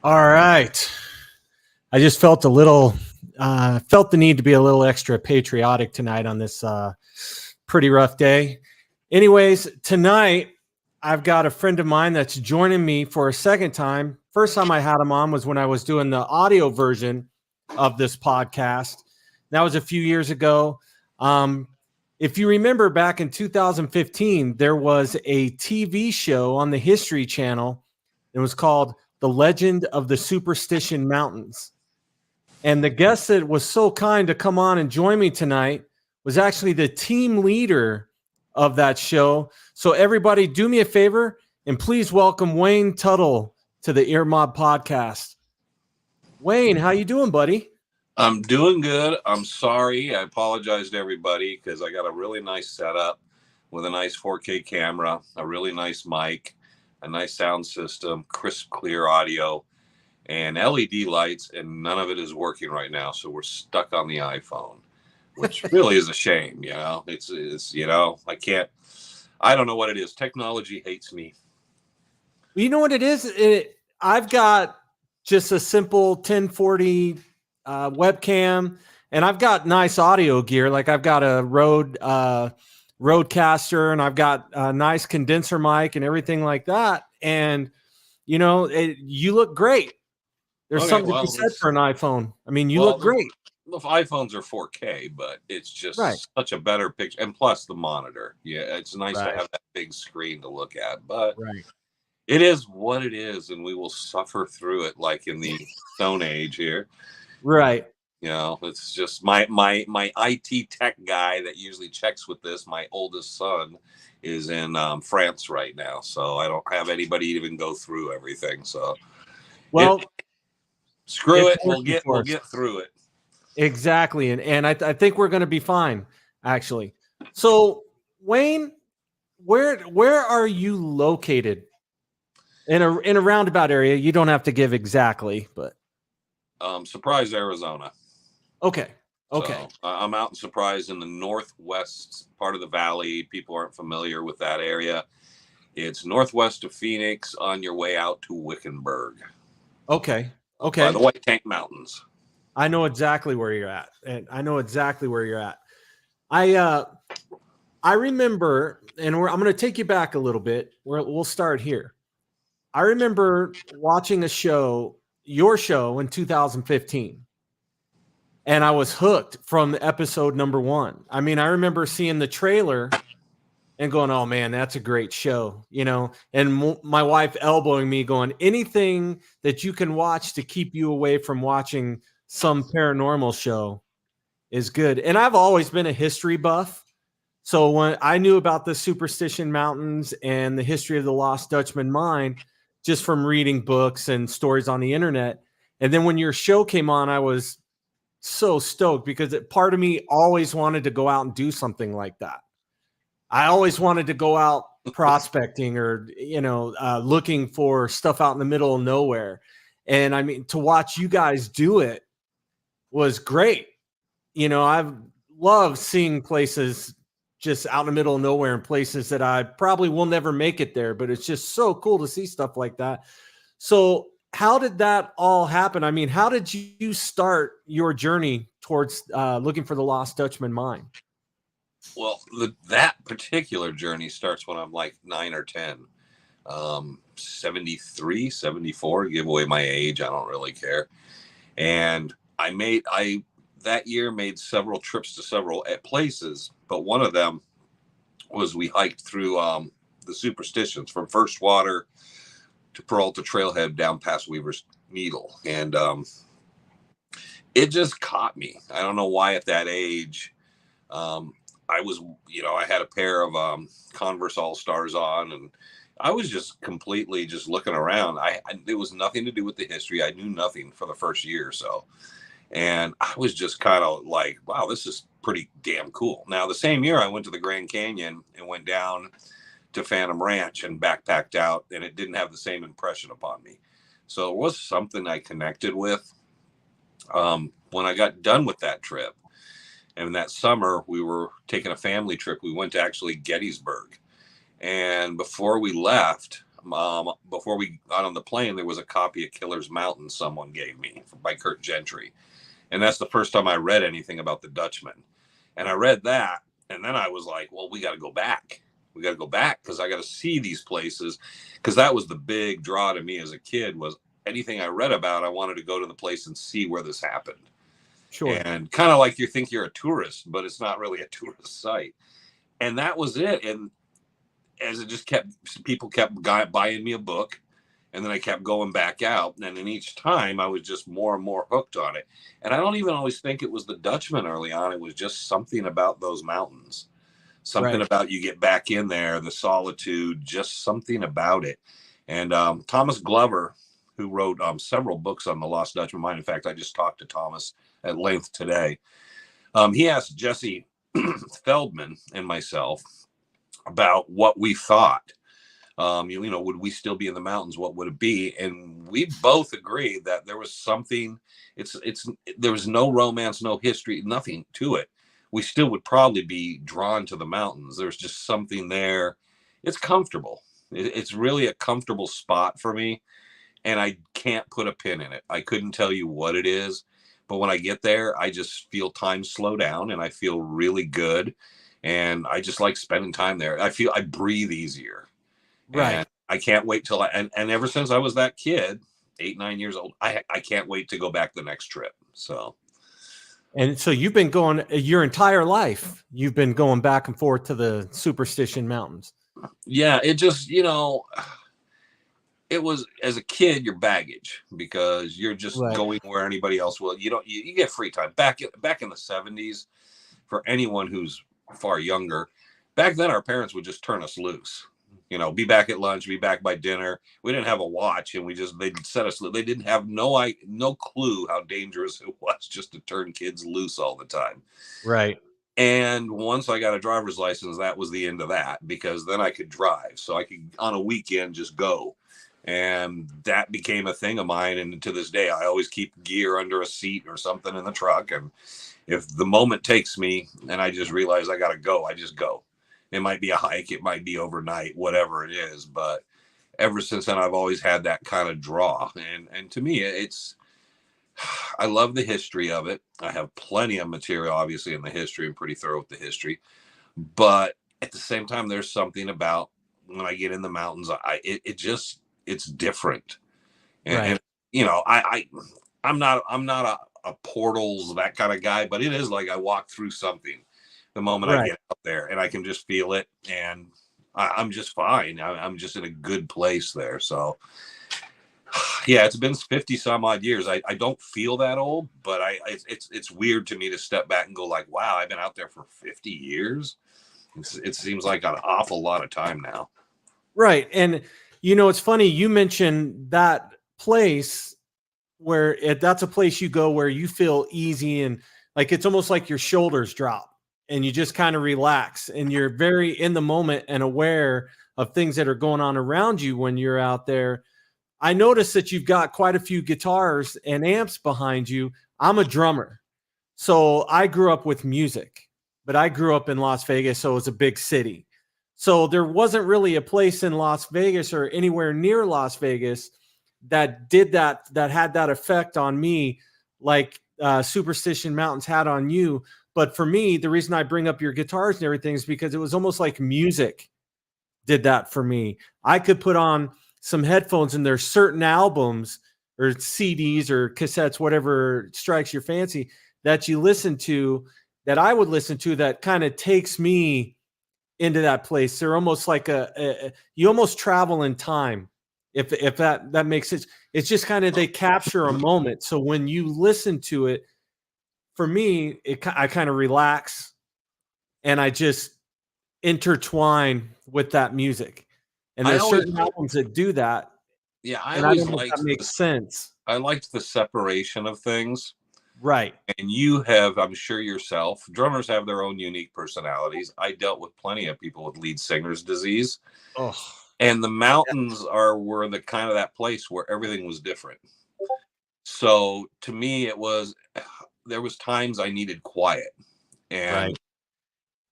All right. I just felt felt the need to be a little extra patriotic tonight on this pretty rough day. Anyways, tonight I've got a friend of mine that's joining me for a second time. First time I had him on was when I was doing the audio version of this podcast. That was a few years ago. Um, if you remember back in 2015, there was a TV show on the History Channel. It was called The Legend of the Superstition Mountains. And the guest that was so kind to come on and join me tonight was actually the team leader of that show. So everybody do me a favor and please welcome Wayne Tuttle to the EarMob Podcast. Wayne, how you doing, buddy? I'm doing good. I'm sorry. I apologize to everybody because I got a really nice setup with a nice 4K camera, a really nice mic, a nice sound system, crisp, clear audio, and LED lights, and none of it is working right now. So we're stuck on the iPhone, which really is a shame. It's I don't know what it is. Technology hates me. You know what it is? I've got just a simple 1040 webcam, and I've got nice audio gear. Like I've got a Rodecaster, and I've got a nice condenser mic and everything like that. And you look great. There's something to be said for an iPhone. I mean, you look great. The iPhones are 4K, but it's just such a better picture. And plus the monitor. Yeah, it's nice to have that big screen to look at. But it is what it is, and we will suffer through it like in the Stone Age here. Right. It's just my IT tech guy that usually checks with this. My oldest son is in France right now, so I don't have anybody even go through everything. So, screw it. We'll get through it. Exactly, and I think we're going to be fine, actually. So, Wayne, where are you located? In a roundabout area. You don't have to give exactly, but Surprise, Arizona. Okay. So, I'm out in Surprise in the northwest part of the valley. People aren't familiar with that area. It's northwest of Phoenix on your way out to Wickenburg. Okay. By the White Tank Mountains. I know exactly where you're at. I remember, and I'm going to take you back a little bit. We'll start here. I remember watching your show in 2015. And I was hooked from episode number 1. I mean, I remember seeing the trailer and going, oh man, that's a great show, and my wife elbowing me going, anything that you can watch to keep you away from watching some paranormal show is good. And I've always been a history buff. So when I knew about the Superstition Mountains and the history of the Lost Dutchman Mine, just from reading books and stories on the internet. And then when your show came on, I was so stoked because part of me always wanted to go out and do something like that. I always wanted to go out prospecting or, looking for stuff out in the middle of nowhere. And I mean, to watch you guys do it was great. I've loved seeing places just out in the middle of nowhere and places that I probably will never make it there, but it's just so cool to see stuff like that. So how did that all happen? I mean, how did you start your journey towards looking for the Lost Dutchman Mine? Well, that particular journey starts when I'm like 9 or 10. 73, 74, give away my age. I don't really care. And I that year made several trips to several places, but one of them was we hiked through the Superstitions from First Water to Peralta Trailhead down past Weaver's Needle. And it just caught me. I don't know why at that age. I was, I had a pair of Converse All-Stars on, and I was just completely just looking around. It was nothing to do with the history. I knew nothing for the first year or so. And I was just kind of like, wow, this is pretty damn cool. Now, the same year I went to the Grand Canyon and went down to Phantom Ranch and backpacked out, and it didn't have the same impression upon me. So it was something I connected with. When I got done with that trip, and that summer we were taking a family trip, we went to actually Gettysburg. And before we left, before we got on the plane, there was a copy of Killer's Mountain someone gave me by Kurt Gentry. And that's the first time I read anything about the Dutchman. And I read that. And then I was like, well, we got to go back. We got to go back because I got to see these places. Because that was the big draw to me as a kid, was anything I read about, I wanted to go to the place and see where this happened. Sure. And kind of like you think you're a tourist, but it's not really a tourist site. And that was it. And as it just people kept buying me a book. And then I kept going back out. And then each time I was just more and more hooked on it. And I don't even always think it was the Dutchman early on. It was just something about those mountains. Something about you get back in there, the solitude, just something about it. And Thomas Glover, who wrote several books on the Lost Dutchman Mine. In fact, I just talked to Thomas at length today. He asked Jesse Feldman and myself about what we thought. Would we still be in the mountains? What would it be? And we both agreed that there was something. There was no romance, no history, nothing to it. We still would probably be drawn to the mountains. There's just something there. It's comfortable. It's really a comfortable spot for me, and I can't put a pin in it. I couldn't tell you what it is, but when I get there, I just feel time slow down, and I feel really good, and I just like spending time there. I feel I breathe easier. Right. And I can't wait till and ever since I was that kid, 8, 9 years old, I can't wait to go back the next trip. So. And so you've been going your entire life. You've been going back and forth to the Superstition Mountains. Yeah, it just, it was, as a kid, your baggage, because you're just going where anybody else will. You get free time. Back in the 70s, for anyone who's far younger, back then our parents would just turn us loose. Be back at lunch, be back by dinner. We didn't have a watch, and they'd set us. They didn't have no clue how dangerous it was just to turn kids loose all the time. Right. And once I got a driver's license, that was the end of that, because then I could drive. So I could, on a weekend, just go. And that became a thing of mine. And to this day, I always keep gear under a seat or something in the truck. And if the moment takes me and I just realize I got to go, I just go. It might be a hike, it might be overnight, whatever it is. But ever since then, I've always had that kind of draw. And to me, I love the history of it. I have plenty of material, obviously, in the history. I'm pretty thorough with the history. But at the same time, there's something about when I get in the mountains, it's different. And I'm not a portals, that kind of guy, but it is like I walk through something the moment I get out there, and I can just feel it, and I'm just fine. I'm just in a good place there. So yeah, it's been 50 some odd years. I don't feel that old, but it's weird to me to step back and go like, wow, I've been out there for 50 years. It seems like an awful lot of time now. Right. And it's funny, you mentioned that place where that's a place you go where you feel easy, and like it's almost like your shoulders drop and you just kind of relax, and you're very in the moment and aware of things that are going on around you when you're out there. I noticed that you've got quite a few guitars and amps behind you. I'm a drummer, so I grew up with music, but I grew up in Las Vegas, so it's a big city. So there wasn't really a place in Las Vegas or anywhere near Las Vegas that did that had that effect on me like Superstition Mountains had on you. But for me, the reason I bring up your guitars and everything is because it was almost like music did that for me. I could put on some headphones, and there's certain albums or CDs or cassettes, whatever strikes your fancy, that you listen to, that I would listen to, that kind of takes me into that place. They're almost like you almost travel in time. If that makes sense. It's just kind of, they capture a moment. So when you listen to it, for me, I kind of relax, and I just intertwine with that music. And there's certain albums that do that. Yeah, I don't know if that makes sense. I liked the separation of things. Right. And you have, I'm sure yourself, drummers have their own unique personalities. I dealt with plenty of people with lead singer's disease. Oh. And the mountains were the kind of that place where everything was different. So to me, there was times I needed quiet. And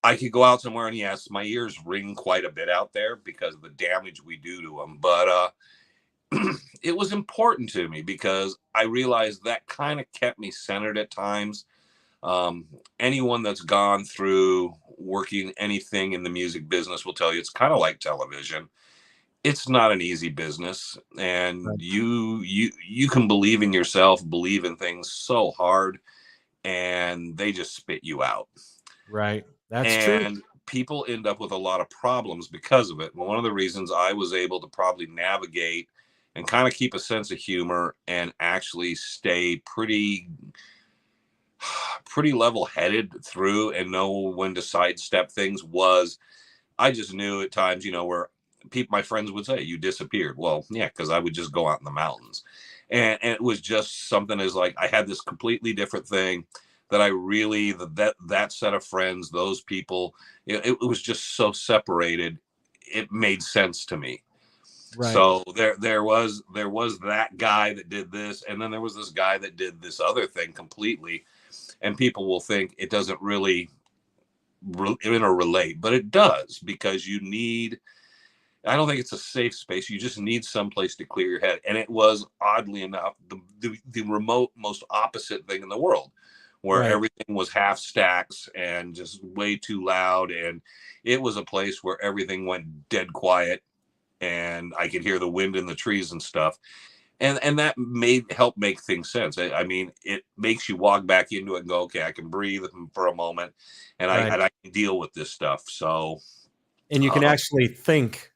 I could go out somewhere and yes, my ears ring quite a bit out there because of the damage we do to them. But it was important to me because I realized that kind of kept me centered at times. Anyone that's gone through working anything in the music business will tell you it's kind of like television. It's not an easy business, and Right. you can believe in yourself, believe in things so hard, and they just spit you out. Right. That's true. And people end up with a lot of problems because of it. And one of the reasons I was able to probably navigate and kind of keep a sense of humor and actually stay pretty level headed through and know when to sidestep things was I just knew at times, where my friends would say, you disappeared. Well, yeah, because I would just go out in the mountains. And it was just something as like I had this completely different thing that I really, that set of friends, those people, it was just so separated. It made sense to me. Right. So there was that guy that did this, and then there was this guy that did this other thing completely. And people will think it doesn't really relate, but it does because I don't think it's a safe space. You just need some place to clear your head. And it was oddly enough the remote most opposite thing in the world, where Right. everything was half stacks and just way too loud. And it was a place where everything went dead quiet and I could hear the wind in the trees and stuff. And that help make things sense. I mean, it makes you walk back into it and go, okay, I can breathe for a moment and Right. I can deal with this stuff. So And you can actually think,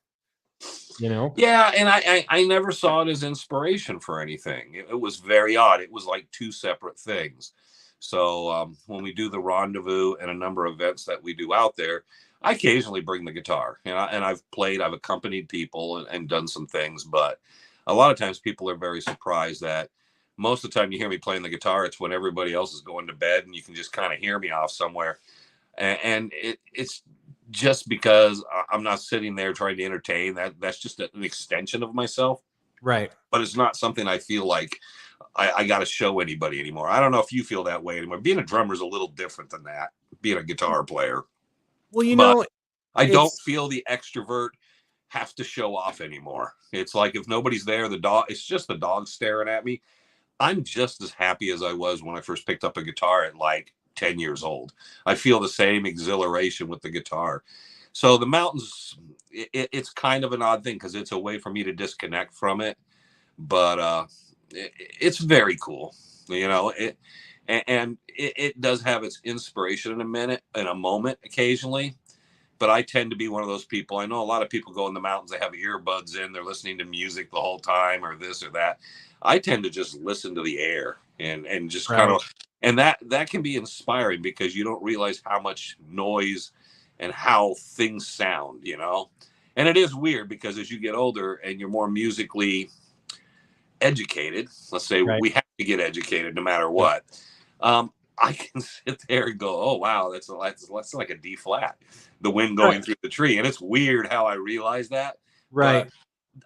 yeah, and I never saw it as inspiration for anything. It was very odd. It was like two separate things. So when we do the rendezvous and a number of events that we do out there, I occasionally bring the guitar, and I've accompanied people and done some things, but a lot of times people are very surprised that most of the time you hear me playing the guitar, it's when everybody else is going to bed and you can just kind of hear me off somewhere. And it's just because I'm not sitting there trying to entertain. That's just an extension of myself. Right. But it's not something I feel like I got to show anybody anymore. I don't know if you feel that way anymore. Being a drummer is a little different than that, being a guitar player. Well, But I don't it's feel the extrovert have to show off anymore. It's like if nobody's there, it's just the dog staring at me. I'm just as happy as I was when I first picked up a guitar at like 10 years old. I feel the same exhilaration with the guitar. So the mountains, it's kind of an odd thing because it's a way for me to disconnect from it. But it's very cool, and it does have its inspiration in a moment occasionally. But I tend to be one of those people. I know a lot of people go in the mountains, they have earbuds in, they're listening to music the whole time or this or that. I tend to just listen to the air and just kind right. of, and that can be inspiring because you don't realize how much noise and how things sound. And it is weird because as you get older and you're more musically educated, let's say Right. we have to get educated no matter Yeah. what. I can sit there and go, oh wow, that's like a D flat, the wind going Right. through the tree. And it's weird how I realize that. Right. But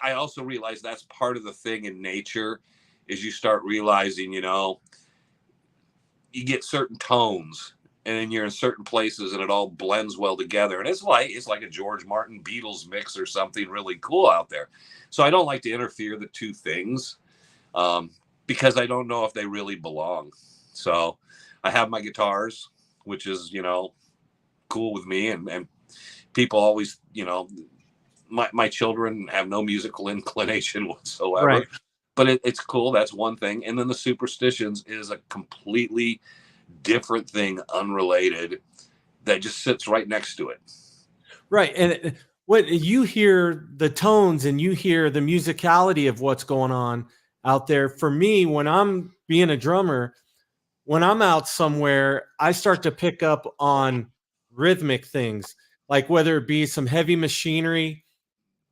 I also realize that's part of the thing in nature is you start realizing, you get certain tones and then you're in certain places and it all blends well together. And it's like a George Martin Beatles mix or something really cool out there. So I don't like to interfere the two things because I don't know if they really belong. So I have my guitars, which is, cool with me. And people always, my children have no musical inclination whatsoever. Right. But it's cool. That's one thing. And then the Superstitions is a completely different thing, unrelated, that just sits right next to it. Right. And what you hear the tones and you hear the musicality of what's going on out there. For me, when I'm being a drummer, when I'm out somewhere, I start to pick up on rhythmic things, like whether it be some heavy machinery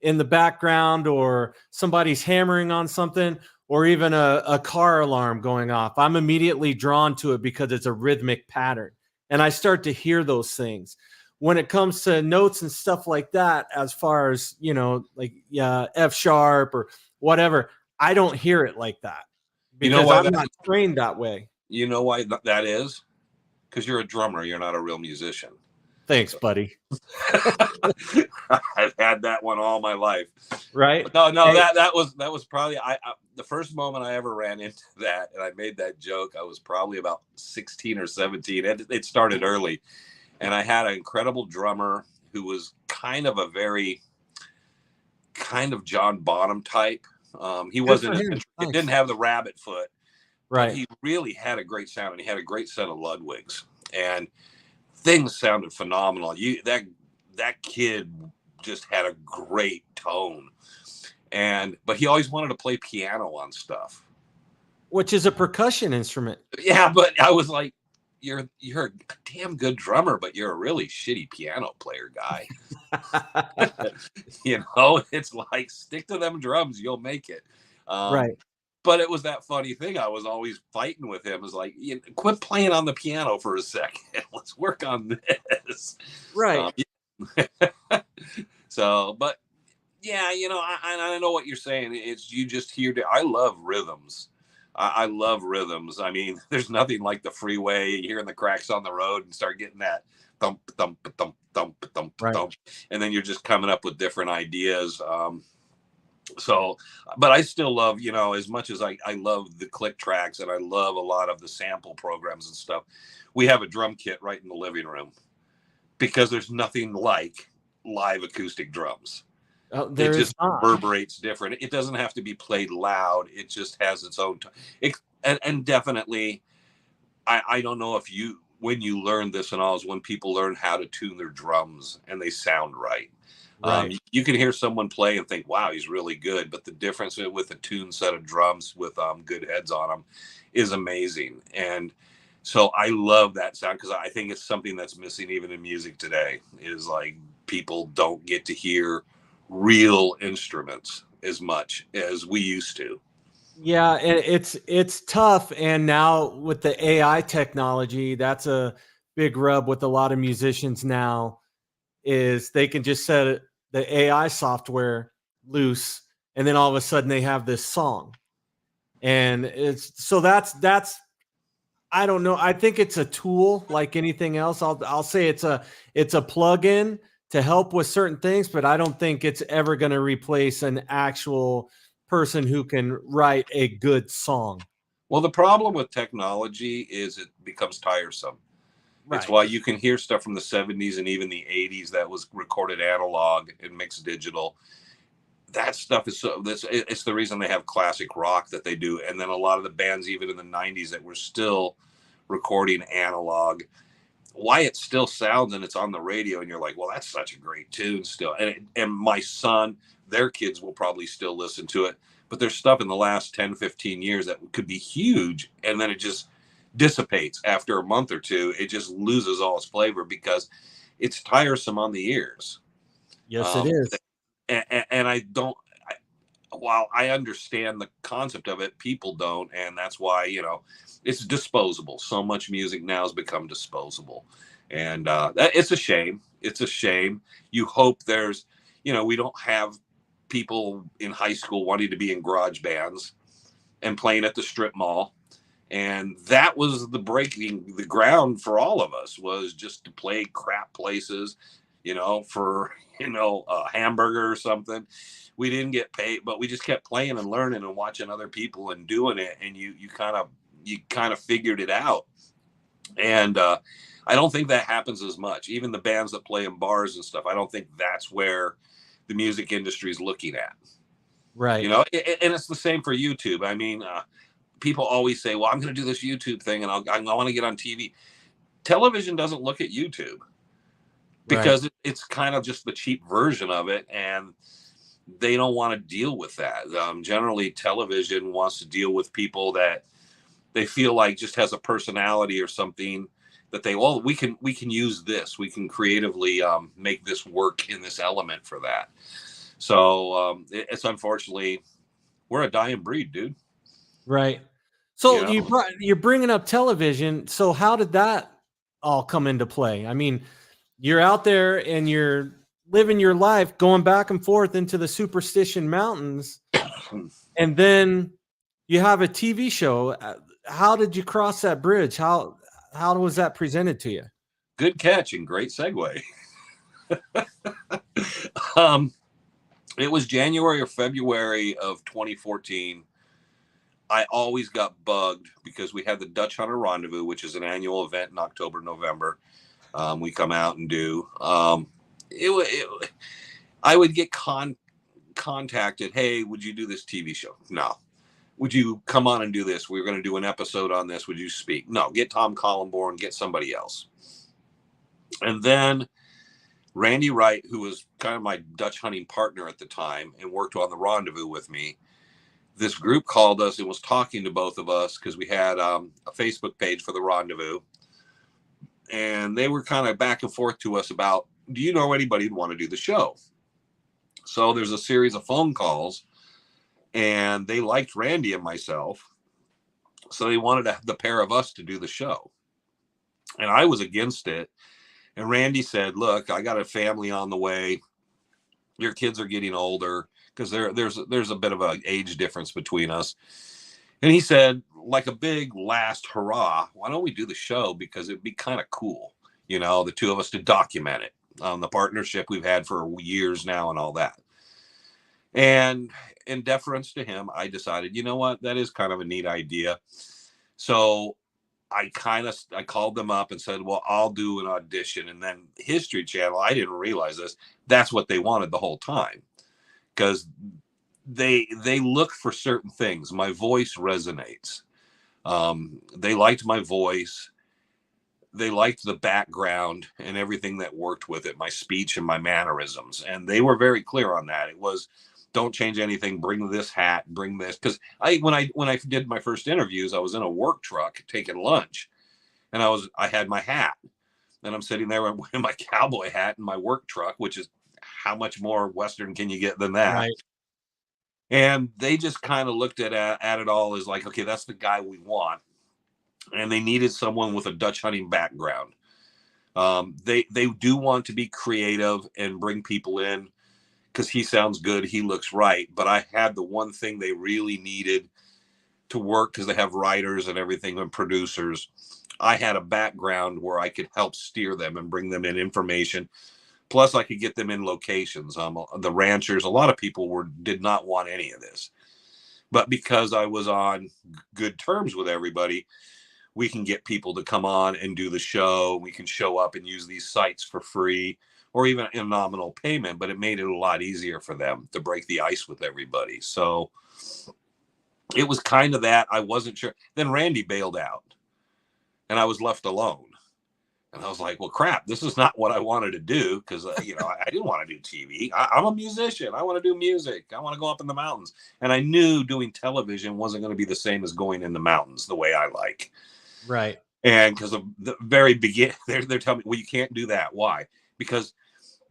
in the background or somebody's hammering on something or even a car alarm going off. I'm immediately drawn to it because it's a rhythmic pattern. And I start to hear those things. When it comes to notes and stuff like that, as far as, like F sharp or whatever, I don't hear it like that because I'm not trained that way. You know why that is? Because you're a drummer. You're not a real musician. Thanks, buddy. I've had that one all my life. Right? No, Hey. that was probably the first moment I ever ran into that, and I made that joke. I was probably about 16 or 17. It started early, and I had an incredible drummer who was kind of John Bonham type. He wasn't. It didn't have the rabbit foot, right? But he really had a great sound, and he had a great set of Ludwigs, and things sounded phenomenal. That kid just had a great tone, but he always wanted to play piano on stuff, which is a percussion instrument. Yeah, but I was like, you're a damn good drummer, but you're a really shitty piano player, guy. It's like, stick to them drums, you'll make it. Right. But it was that funny thing. I was always fighting with him. It was like, quit playing on the piano for a second. Let's work on this. Right. So, but yeah, I know what you're saying. It's you just hear. I love rhythms. I love rhythms. I mean, there's nothing like the freeway, hearing the cracks on the road and start getting that thump, thump, thump, thump, thump, right. thump. And then you're just coming up with different ideas. So, but I still love, as much as I love the click tracks and I love a lot of the sample programs and stuff, we have a drum kit right in the living room because there's nothing like live acoustic drums. It just reverberates different. It doesn't have to be played loud. It just has its own and definitely, I don't know if when you learn this and all is when people learn how to tune their drums and they sound right. Right. You can hear someone play and think, wow, he's really good. But the difference with a tuned set of drums with good heads on them is amazing. And so I love that sound because I think it's something that's missing even in music today is like people don't get to hear real instruments as much as we used to. Yeah, and it's tough. And now with the AI technology, that's a big rub with a lot of musicians now is they can just set the AI software loose and then all of a sudden they have this song. And that's I don't know. I think it's a tool like anything else. I'll say it's a plug-in to help with certain things, but I don't think it's ever going to replace an actual person who can write a good song. Well, the problem with technology is it becomes tiresome. Right. It's why you can hear stuff from the 70s and even the 80s that was recorded analog and mixed digital. That stuff is it's the reason they have classic rock that they do. And then a lot of the bands, even in the 90s, that were still recording analog, why it still sounds and it's on the radio and you're like, well, that's such a great tune still. And my son, their kids will probably still listen to it, but there's stuff in the last 10, 15 years that could be huge. And then it just dissipates after a month or two. It just loses all its flavor because it's tiresome on the ears. Yes, it is. And while I understand the concept of it, people don't. And that's why, it's disposable. So much music now has become disposable. And it's a shame. It's a shame. You hope there's, we don't have people in high school wanting to be in garage bands and playing at the strip mall. And that was breaking the ground for all of us was just to play crap places, for, a hamburger or something. We didn't get paid, but we just kept playing and learning and watching other people and doing it. And you kind of figured it out. And I don't think that happens as much. Even the bands that play in bars and stuff, I don't think that's where the music industry is looking at. Right. And it's the same for YouTube. I mean, people always say, well, I'm going to do this YouTube thing and I want to get on TV. Television doesn't look at YouTube because it's kind of just the cheap version of it. And they don't want to deal with that. Generally, television wants to deal with people that they feel like just has a personality or something that we can use this. We can creatively make this work in this element for that. So it's unfortunately, we're a dying breed, dude. Right. So you're bringing up television. So how did that all come into play? I mean, you're out there and you're living your life going back and forth into the Superstition Mountains. And then you have a TV show. How did you cross that bridge? How was that presented to you? Good catch and great segue. It was January or February of 2014. I always got bugged because we had the Dutch Hunter Rendezvous, which is an annual event in October, November. We come out and do. I would get contacted. Hey, would you do this TV show? No. Would you come on and do this? We're going to do an episode on this. Would you speak? No. Get Tom Collenborn. Get somebody else. And then Randy Wright, who was kind of my Dutch hunting partner at the time and worked on the Rendezvous with me, this group called us and was talking to both of us because we had a Facebook page for the Rendezvous. And they were kind of back and forth to us about, do you know anybody who'd want to do the show? So there's a series of phone calls, and they liked Randy and myself. So they wanted the pair of us to do the show. And I was against it. And Randy said, look, I got a family on the way. Your kids are getting older, because there's a bit of an age difference between us. And he said, like a big last hurrah, why don't we do the show? Because it'd be kind of cool, the two of us to document it, the partnership we've had for years now and all that. And in deference to him, I decided, you know what, that is kind of a neat idea. So I called them up and said, well, I'll do an audition. And then History Channel, I didn't realize this, that's what they wanted the whole time. Because they look for certain things. My voice resonates. They liked my voice. They liked the background and everything that worked with it, my speech and my mannerisms. And they were very clear on that. It was, don't change anything. Bring this hat, bring this. Because when I did my first interviews, I was in a work truck taking lunch, and I had my hat, and I'm sitting there in my cowboy hat in my work truck, which is, how much more Western can you get than that? Right. And they just kind of looked at it all as like, okay, that's the guy we want. And they needed someone with a Dutch hunting background. They do want to be creative and bring people in because he sounds good, he looks right. But I had the one thing they really needed to work, because they have writers and everything and producers. I had a background where I could help steer them and bring them in information. Plus, I could get them in locations. The ranchers, a lot of people did not want any of this. But because I was on good terms with everybody, we can get people to come on and do the show. We can show up and use these sites for free or even a nominal payment. But it made it a lot easier for them to break the ice with everybody. So it was kind of that. I wasn't sure. Then Randy bailed out, and I was left alone. And I was like, well, crap, this is not what I wanted to do, because, I didn't want to do TV. I'm a musician. I want to do music. I want to go up in the mountains. And I knew doing television wasn't going to be the same as going in the mountains the way I like. Right. And because of the very beginning, they're telling me, well, you can't do that. Why? Because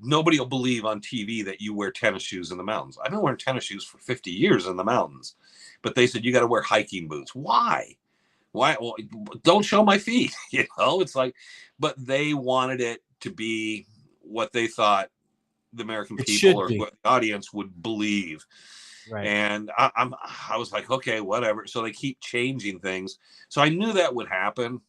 nobody will believe on TV that you wear tennis shoes in the mountains. I've been wearing tennis shoes for 50 years in the mountains. But they said, you got to wear hiking boots. Why? Well, don't show my feet, it's like, but they wanted it to be what they thought the American people or what the audience would believe. Right. And I was like, okay, whatever. So they keep changing things. So I knew that would happen.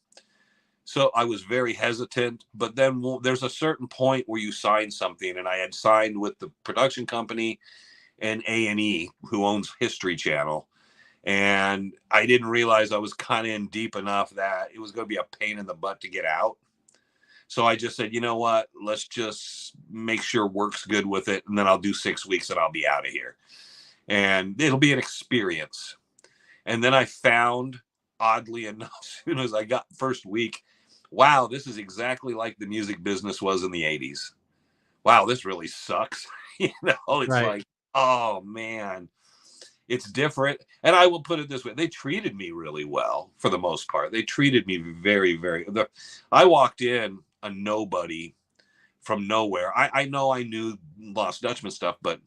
So I was very hesitant, but then there's a certain point where you sign something, and I had signed with the production company and A&E, who owns History Channel. And I didn't realize I was kind of in deep enough that it was going to be a pain in the butt to get out. So I just said, you know what, let's just make sure work's good with it. And then I'll do 6 weeks and I'll be out of here. And it'll be an experience. And then I found, oddly enough, as soon as I got first week, wow, this is exactly like the music business was in the 80s. Wow, this really sucks. It's right. Like, oh, man. It's different. And I will put it this way. They treated me really well for the most part. They treated me very, very. I walked in a nobody from nowhere. I know I knew Lost Dutchman stuff, but,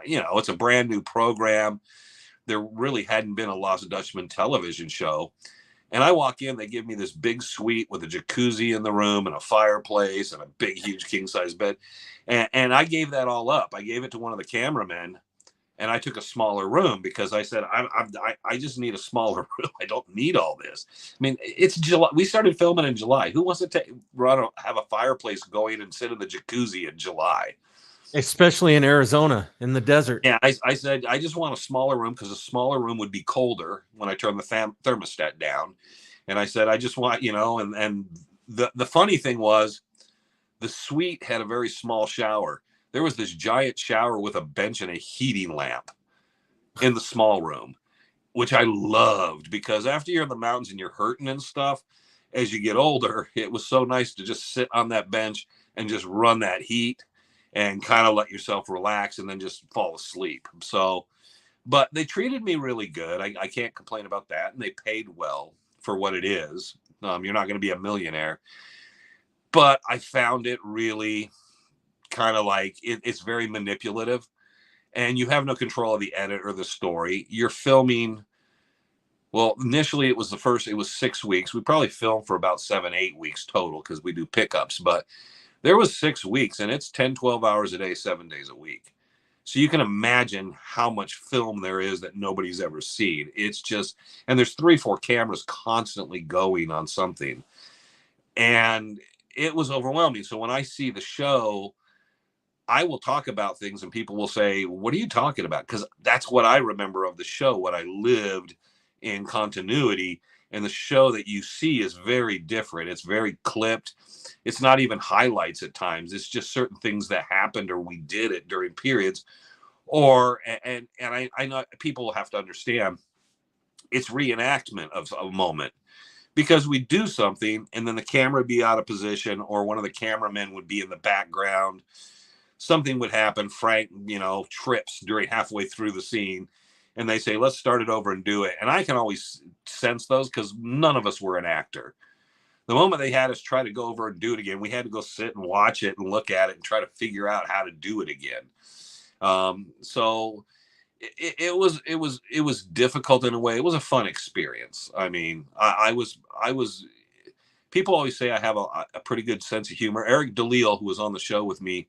it's a brand new program. There really hadn't been a Lost Dutchman television show. And I walk in, they give me this big suite with a jacuzzi in the room and a fireplace and a big, huge king-size bed. And I gave that all up. I gave it to one of the cameramen. And I took a smaller room because I said, I just need a smaller room. I don't need all this. I mean, it's July. We started filming in July. Who wants to have a fireplace going and sit in the jacuzzi in July? Especially in Arizona, in the desert. Yeah, I said, I just want a smaller room because a smaller room would be colder when I turn the thermostat down. And I said, I just want, and the funny thing was the suite had a very small shower. There was this giant shower with a bench and a heating lamp in the small room, which I loved because after you're in the mountains and you're hurting and stuff, as you get older, it was so nice to just sit on that bench and just run that heat and kind of let yourself relax and then just fall asleep. So, but they treated me really good. I can't complain about that. And they paid well for what it is. You're not going to be a millionaire, but I found it really kind of like it's very manipulative and you have no control of the edit or the story. You're filming. Well, initially it was 6 weeks. We probably filmed for about 7-8 weeks total because we do pickups, but there was 6 weeks and it's 10-12 hours a day, 7 days a week. So you can imagine how much film there is that nobody's ever seen. It's just, and there's 3-4 cameras constantly going on something. And it was overwhelming. So when I see the show, I will talk about things and people will say, what are you talking about? Because that's what I remember of the show, what I lived in continuity. And the show that you see is very different. It's very clipped. It's not even highlights at times. It's just certain things that happened or we did it during periods. And I know people have to understand it's reenactment of a moment because we do something and then the camera would be out of position or one of the cameramen would be in the background. Something would happen. Frank, trips during halfway through the scene and they say, let's start it over and do it. And I can always sense those because none of us were an actor. The moment they had us try to go over and do it again, we had to go sit and watch it and look at it and try to figure out how to do it again. So it was difficult in a way. It was a fun experience. I mean, I was people always say I have a pretty good sense of humor. Eric DeLille, who was on the show with me,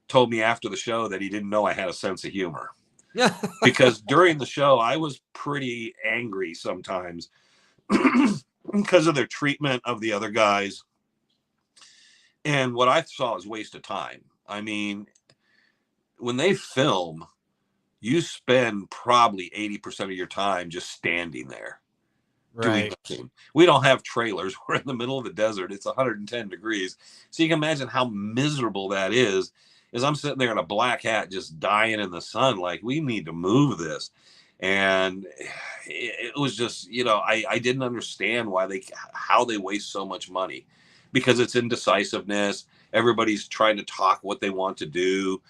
told me after the show that he didn't know I had a sense of humor. Because during the show, I was pretty angry sometimes because of their treatment of the other guys. And what I saw is waste of time. I mean, when they film, you spend probably 80% of your time just standing there. Right. Doing nothing. We don't have trailers. We're in the middle of the desert. It's 110 degrees. So you can imagine how miserable that is. As I'm sitting there in a black hat, just dying in the sun, like we need to move this. And it was just, I didn't understand how they waste so much money because it's indecisiveness. Everybody's trying to talk what they want to do.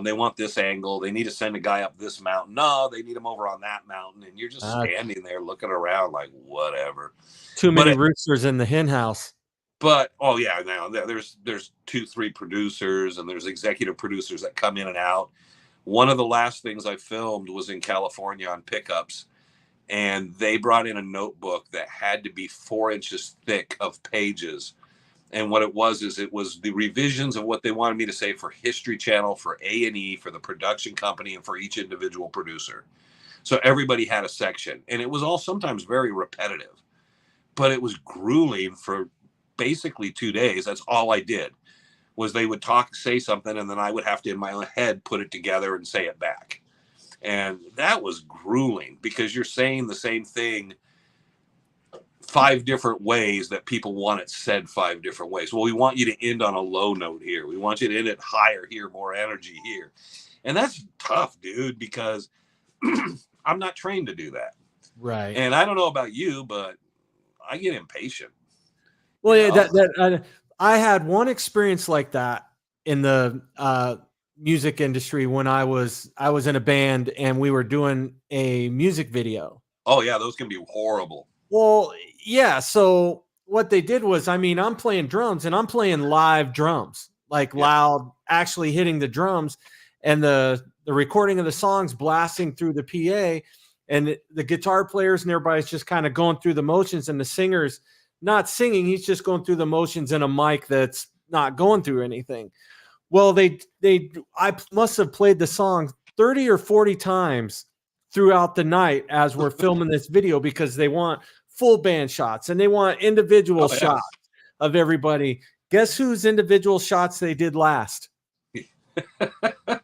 They want this angle. They need to send a guy up this mountain. No, they need him over on that mountain. And you're just standing there looking around like whatever. Too many roosters in the hen house. But now there's 2-3 producers and there's executive producers that come in and out. One of the last things I filmed was in California on pickups, and they brought in a notebook that had to be 4 inches thick of pages. And what it was the revisions of what they wanted me to say for History Channel, for A&E, for the production company, and for each individual producer. So everybody had a section, and it was all sometimes very repetitive, but it was grueling for basically 2 days. That's all I did was they would say something and then I would have to in my own head put it together and say it back. And that was grueling because you're saying the same thing 5 different ways that people want it said 5 different ways. Well, we want you to end on a low note here. We want you to end it higher here, more energy here. And that's tough, dude, because I'm not trained to do that. Right. And I don't know about you, but I get impatient. Well, yeah, I had one experience like that in the music industry when I was in a band and we were doing a music video. Oh yeah, those can be horrible. Well, yeah. So what they did was, I'm playing drums and I'm playing live drums, like loud, actually hitting the drums, and the recording of the songs blasting through the PA, and the guitar players and everybody's just kind of going through the motions, and the singer's not singing, he's just going through the motions in a mic that's not going through anything. Well, I must have played the song 30 or 40 times throughout the night as we're filming this video because they want full band shots and they want individual shots of everybody. Guess whose individual shots they did last?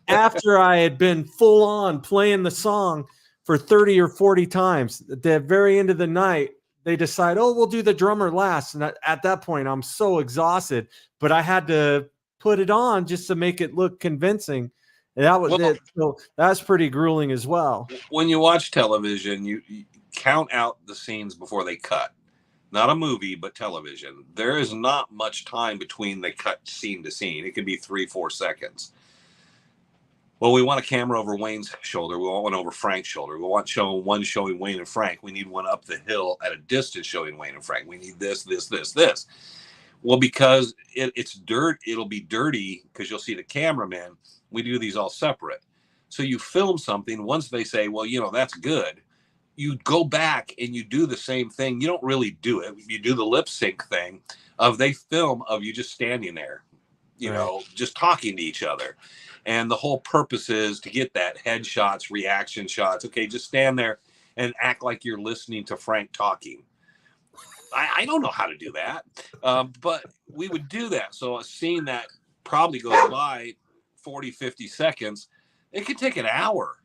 After I had been full on playing the song for 30 or 40 times, at the very end of the night, they decide, oh, we'll do the drummer last. And at that point, I'm so exhausted, but I had to put it on just to make it look convincing. And that was it. So that's pretty grueling as well. When you watch television, you count out the scenes before they cut. Not a movie, but television. There is not much time between they cut scene to scene. It could be 3-4 seconds. Well, we want a camera over Wayne's shoulder. We want one over Frank's shoulder. We want one showing Wayne and Frank. We need one up the hill at a distance showing Wayne and Frank. We need this. Well, because it's dirt, it'll be dirty because you'll see the cameraman. We do these all separate. So you film something. Once they say, well, that's good, you go back and you do the same thing. You don't really do it. You do the lip sync thing they film of you just standing there, just talking to each other. And the whole purpose is to get that headshots, reaction shots. Okay, just stand there and act like you're listening to Frank talking. I don't know how to do that, but we would do that. So a scene that probably goes by 40, 50 seconds, it could take an hour.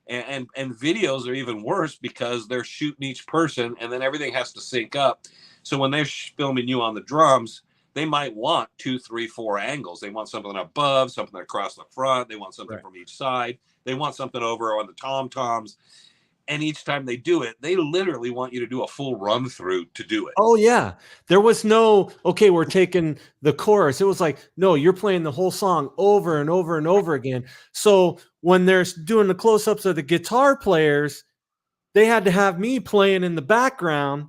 And videos are even worse because they're shooting each person and then everything has to sync up. So when they're filming you on the drums, they might want 2, 3, 4 angles. They want something above, something across the front. They want something from each side. They want something over on the tom-toms. And each time they do it, they literally want you to do a full run through to do it. Oh, yeah. There was no, okay, we're taking the chorus. It was like, no, you're playing the whole song over and over and over again. So when they're doing the close-ups of the guitar players, they had to have me playing in the background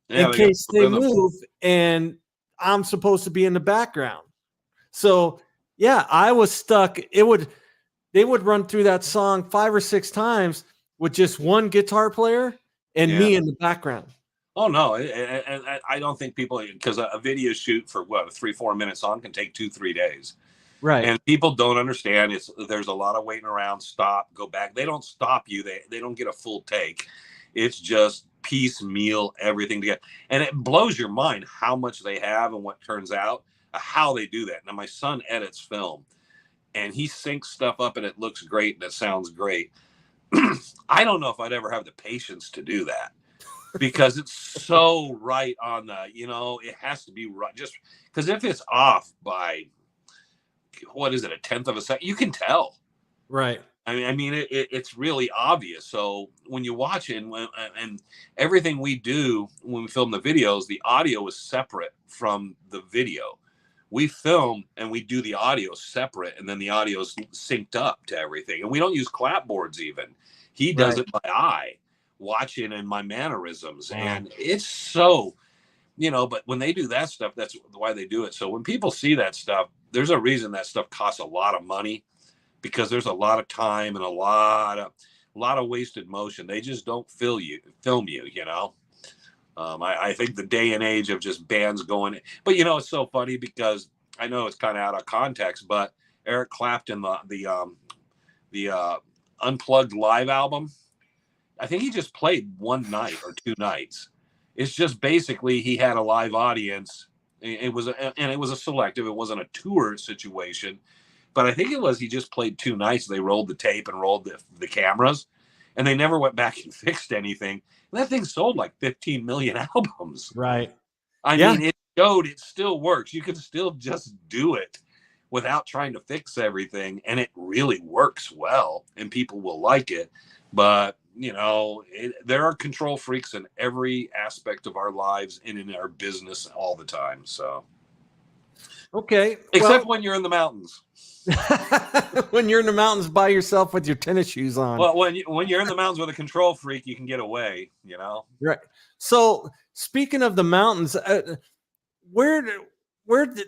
in case they move, and I'm supposed to be in the background. So, yeah, I was stuck. They would run through that song 5 or 6 times with just one guitar player and me in the background. Oh, no. And I don't think people, because a video shoot for a 3-4 minute song can take 2-3 days. Right. And people don't understand. There's a lot of waiting around, stop, go back. They don't stop you. They don't get a full take. It's just piecemeal everything together. And it blows your mind how much they have and what turns out, how they do that. Now, my son edits film and he syncs stuff up and it looks great and it sounds great. I don't know if I'd ever have the patience to do that because it's so right on the, it has to be right. Just because if it's off by, what is it, 1/10 of a second, you can tell. Right. I mean, it's really obvious. So when you watch it and everything we do when we film the videos, the audio is separate from the video. We film and we do the audio separate, and then the audio is synced up to everything. And we don't use clapboards even. He does it by eye, watching and my mannerisms. Wow. And it's so, but when they do that stuff, that's why they do it. So when people see that stuff, there's a reason that stuff costs a lot of money. Because there's a lot of time and a lot of wasted motion. They just don't film you. I think the day and age of just bands going, but it's so funny because I know it's kind of out of context, but Eric Clapton, the Unplugged live album, I think he just played one night or 2 nights. It's just basically he had a live audience. It was a selective. It wasn't a tour situation. But I think he just played 2 nights. They rolled the tape and rolled the cameras, and they never went back and fixed anything. And that thing sold like 15 million albums. Right. I mean, it showed it still works. You can still just do it without trying to fix everything, and it really works well, and people will like it. But, there are control freaks in every aspect of our lives and in our business all the time. So, okay. Except when you're in the mountains. When you're in the mountains by yourself with your tennis shoes on. Well, when you're in the mountains with a control freak, you can get away, Right. So speaking of the mountains, where did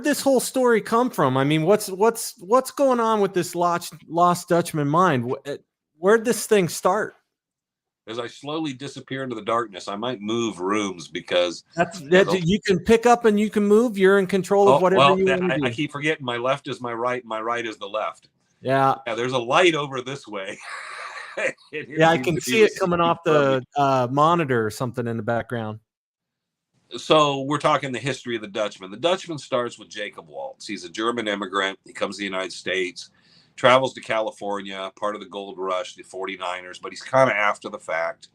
this whole story come from? I mean, what's going on with this Lost Dutchman Mine? Where'd this thing start? As I slowly disappear into the darkness, I might move rooms because you can pick up and you can move. You're in control of whatever you want to do. I keep forgetting my left is my right. My right is the left. Yeah. Yeah, there's a light over this way. Yeah, I can see it coming off the monitor or something in the background. So we're talking the history of the Dutchman. The Dutchman starts with Jacob Waltz. He's a German immigrant. He comes to the United States, travels to California, part of the gold rush, the 49ers, but he's kind of after the fact.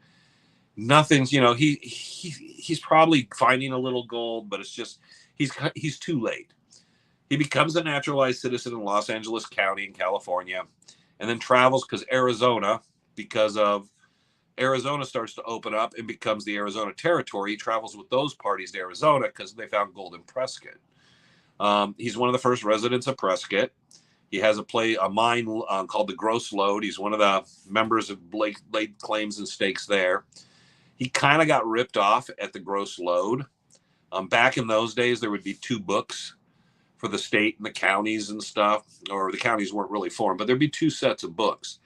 Nothing's, he's probably finding a little gold, but it's just he's too late. He becomes a naturalized citizen in Los Angeles County in California, and then travels because Arizona starts to open up and becomes the Arizona Territory. He travels with those parties to Arizona because they found gold in Prescott. He's one of the first residents of Prescott. He has a mine called the Gross Lode. He's one of the members of laid claims and stakes there. He kind of got ripped off at the Gross Lode. Back in those days, there would be 2 books for the state and the counties and stuff, or the counties weren't really formed, but there'd be 2 sets of books.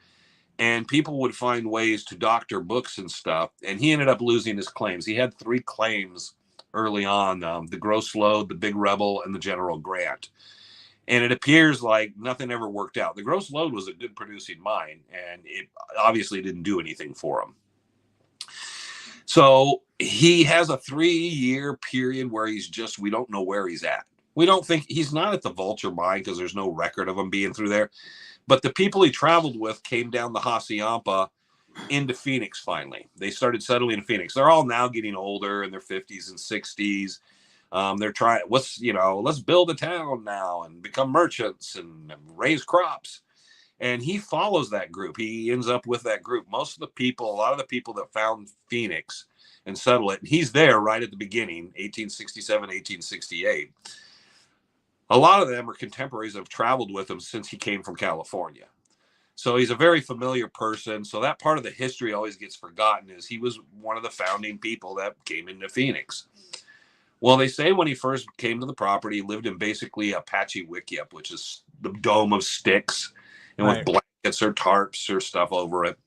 And people would find ways to doctor books and stuff. And he ended up losing his claims. He had 3 claims early on, the Gross Lode, the Big Rebel, and the General Grant. And it appears like nothing ever worked out. The Gross Lode was a good producing mine, and it obviously didn't do anything for him. So he has a 3-year period where we don't know where he's at. We don't think he's not at the Vulture mine because there's no record of him being through there. But the people he traveled with came down the Hassayampa into Phoenix finally. They started settling in Phoenix. They're all now getting older in their 50s and 60s. They're trying, let's build a town now and become merchants and raise crops. And he follows that group. He ends up with that group. A lot of the people that found Phoenix and settle it, and he's there right at the beginning, 1867, 1868. A lot of them are contemporaries that have traveled with him since he came from California. So he's a very familiar person. So that part of the history always gets forgotten, is he was one of the founding people that came into Phoenix. Well, they say when he first came to the property, he lived in basically a patchy wickiup, which is the dome of sticks, and with blankets or tarps or stuff over it.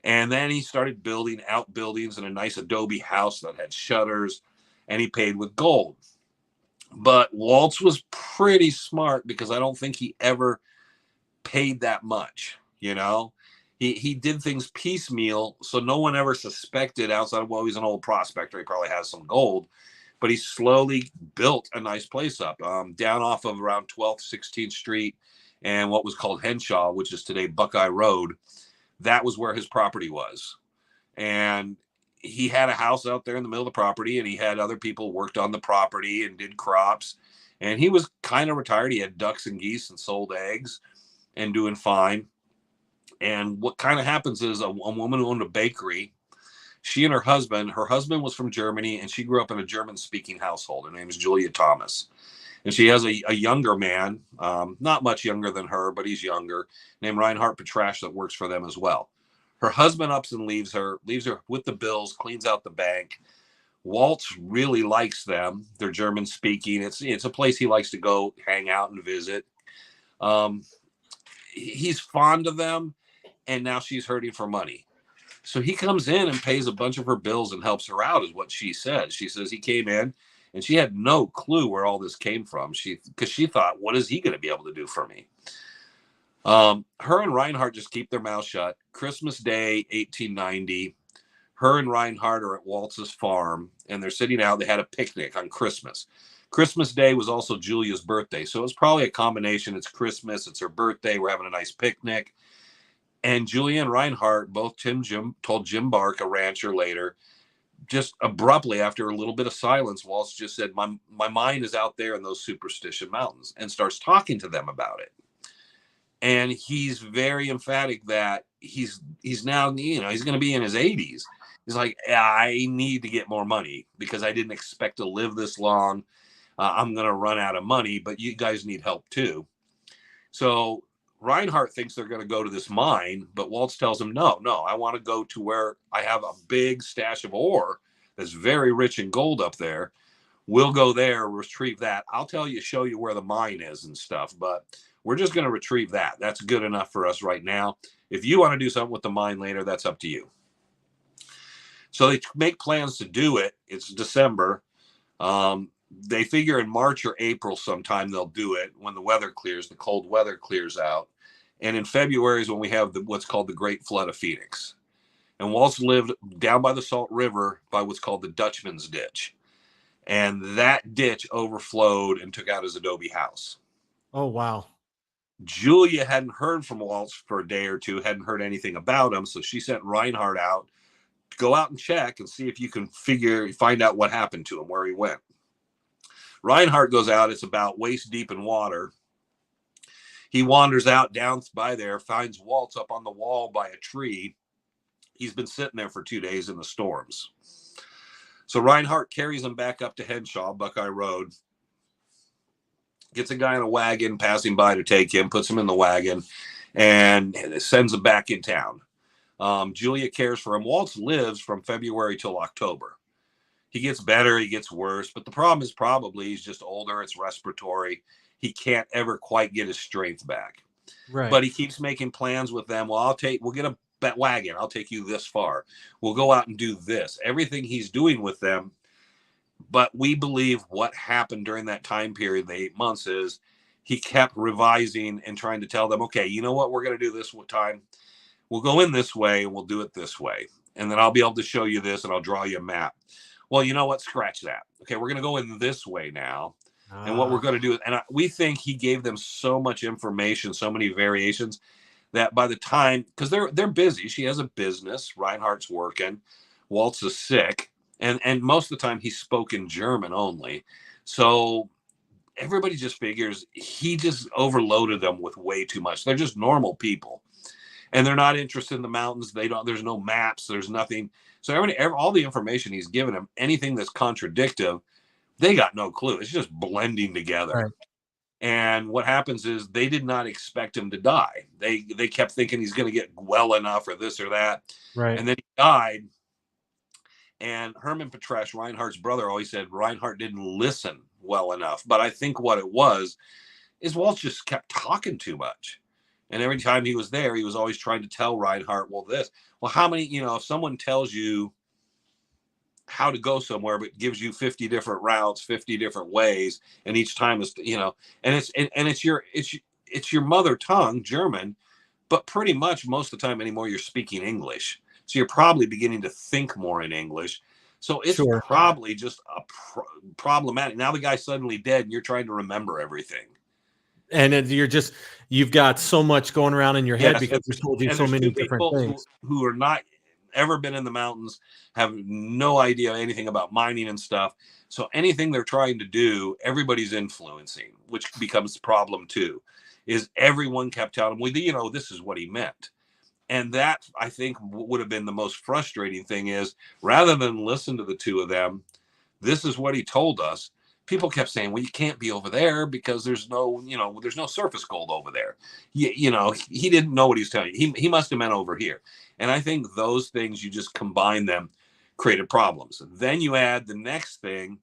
And then he started building outbuildings in a nice adobe house that had shutters, and he paid with gold. But Waltz was pretty smart because I don't think he ever paid that much. He did things piecemeal, so no one ever suspected outside of, well, he's an old prospector, he probably has some gold. But he slowly built a nice place up down off of around 12th, 16th Street and what was called Henshaw, which is today Buckeye Road. That was where his property was. And he had a house out there in the middle of the property, and he had other people worked on the property and did crops. And he was kind of retired. He had ducks and geese and sold eggs and doing fine. And what kind of happens is a woman who owned a bakery. She and her husband was from Germany, and she grew up in a German-speaking household. Her name is Julia Thomas. And she has a younger man, not much younger than her, but he's younger, named Reinhard Petrasch, that works for them as well. Her husband ups and leaves her with the bills, cleans out the bank. Waltz really likes them. They're German speaking. It's a place he likes to go hang out and visit. He's fond of them, and now she's hurting for money. So he comes in and pays a bunch of her bills and helps her out, is what she says. She says he came in and she had no clue where all this came from. Because she thought, what is he going to be able to do for me? Her and Reinhardt just keep their mouth shut. Christmas Day, 1890, her and Reinhardt are at Waltz's farm, and they're sitting out. They had a picnic on Christmas. Christmas Day was also Julia's birthday, so it's probably a combination. It's Christmas, it's her birthday, we're having a nice picnic. And Julia and Reinhardt both told Jim Bark, a rancher later, just abruptly after a little bit of silence, Waltz just said, my mind is out there in those Superstition Mountains, and starts talking to them about it. And he's very emphatic that he's now, he's going to be in his 80s. He's like, I need to get more money because I didn't expect to live this long. I'm going to run out of money, but you guys need help too. So Reinhardt thinks they're going to go to this mine, but Waltz tells him, no, I want to go to where I have a big stash of ore that's very rich in gold up there. We'll go there, retrieve that. I'll show you where the mine is and stuff, but we're just going to retrieve that. That's good enough for us right now. If you want to do something with the mine later, that's up to you. So they make plans to do it. It's December. They figure in March or April sometime they'll do it when the weather clears, the cold weather clears out. And in February is when we have what's called the Great Flood of Phoenix. And Walt's lived down by the Salt River by what's called the Dutchman's Ditch. And that ditch overflowed and took out his adobe house. Oh, wow. Julia hadn't heard from Waltz for a day or two, hadn't heard anything about him. So she sent Reinhardt out to go out and check and see if you can find out what happened to him, where he went. Reinhardt goes out. It's about waist deep in water. He wanders out down by there, finds Waltz up on the wall by a tree. He's been sitting there for 2 days in the storms. So Reinhardt carries him back up to Henshaw, Buckeye Road, gets a guy in a wagon passing by to take him, puts him in the wagon, and sends him back in town. Julia cares for him. Waltz lives from February till October. He gets better, he gets worse, but the problem is probably he's just older, it's respiratory. He can't ever quite get his strength back. Right. But he keeps making plans with them. Well, we'll get a wagon. I'll take you this far. We'll go out and do this. Everything he's doing with them. But we believe what happened during that time period, the 8 months, is he kept revising and trying to tell them, okay, you know what, we're going to do this time. We'll go in this way and we'll do it this way. And then I'll be able to show you this and I'll draw you a map. Well, you know what? Scratch that. Okay, we're going to go in this way now. And what we're going to do, we think he gave them so much information, so many variations, that by the time, because they're busy, she has a business, Reinhardt's working, Waltz is sick, and most of the time he spoke in German only. So everybody just figures he just overloaded them with way too much. They're just normal people, and they're not interested in the mountains. There's no maps, there's nothing. So all the information he's given them, anything that's contradictive, they got no clue. It's just blending together. Right. And what happens is they did not expect him to die. They kept thinking he's going to get well enough or this or that. Right. And then he died. And Herman Petresch, Reinhardt's brother, always said Reinhardt didn't listen well enough. But I think what it was is Waltz just kept talking too much. And every time he was there, he was always trying to tell Reinhardt, how many, if someone tells you how to go somewhere, but gives you 50 different routes, 50 different ways, and each time is, and it's your mother tongue, German, but pretty much most of the time anymore you're speaking English, so you're probably beginning to think more in English. So it's probably just problematic. Now the guy's suddenly dead, and you're trying to remember everything, and you've got so much going around in your head because we told you so many different things. Who are not ever been in the mountains, have no idea anything about mining and stuff. So anything they're trying to do, everybody's influencing, which becomes a problem too, is everyone kept telling him, this is what he meant. And that, I think, would have been the most frustrating thing is, rather than listen to the two of them, this is what he told us. People kept saying, well, you can't be over there because there's no surface gold over there. He didn't know what he was telling you. He must have meant over here. And I think those things, you just combine them, created problems. Then you add the next thing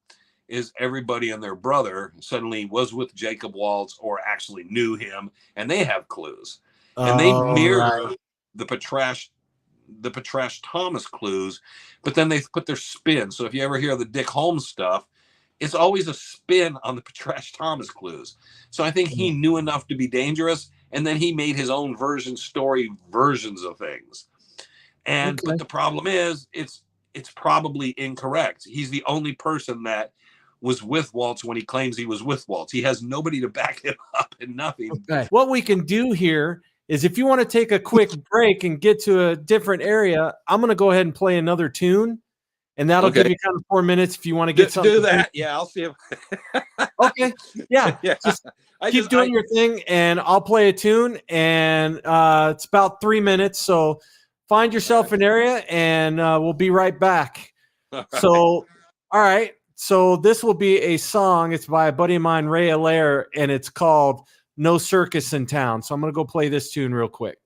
is everybody and their brother suddenly was with Jacob Waltz or actually knew him, and they have clues. And they mirror the Petresch Thomas clues, but then they put their spin. So if you ever hear the Dick Holmes stuff, it's always a spin on the Petresch Thomas clues. So I think he knew enough to be dangerous, and then he made his own story versions of things. But the problem is, it's probably incorrect. He's the only person that was with Waltz when he claims he was with Waltz. He has nobody to back him up and nothing. Okay. What we can do here is, if you want to take a quick break and get to a different area, I'm going to go ahead and play another tune. And that'll give you kind of 4 minutes if you want to get something. Do that. Yeah, I'll see. Okay. Yeah. Just keep doing your thing, and I'll play a tune. And it's about 3 minutes. So find yourself an area, and we'll be right back. So, all right. So this will be a song. It's by a buddy of mine, Ray Allaire, and it's called No Circus in Town. So I'm going to go play this tune real quick.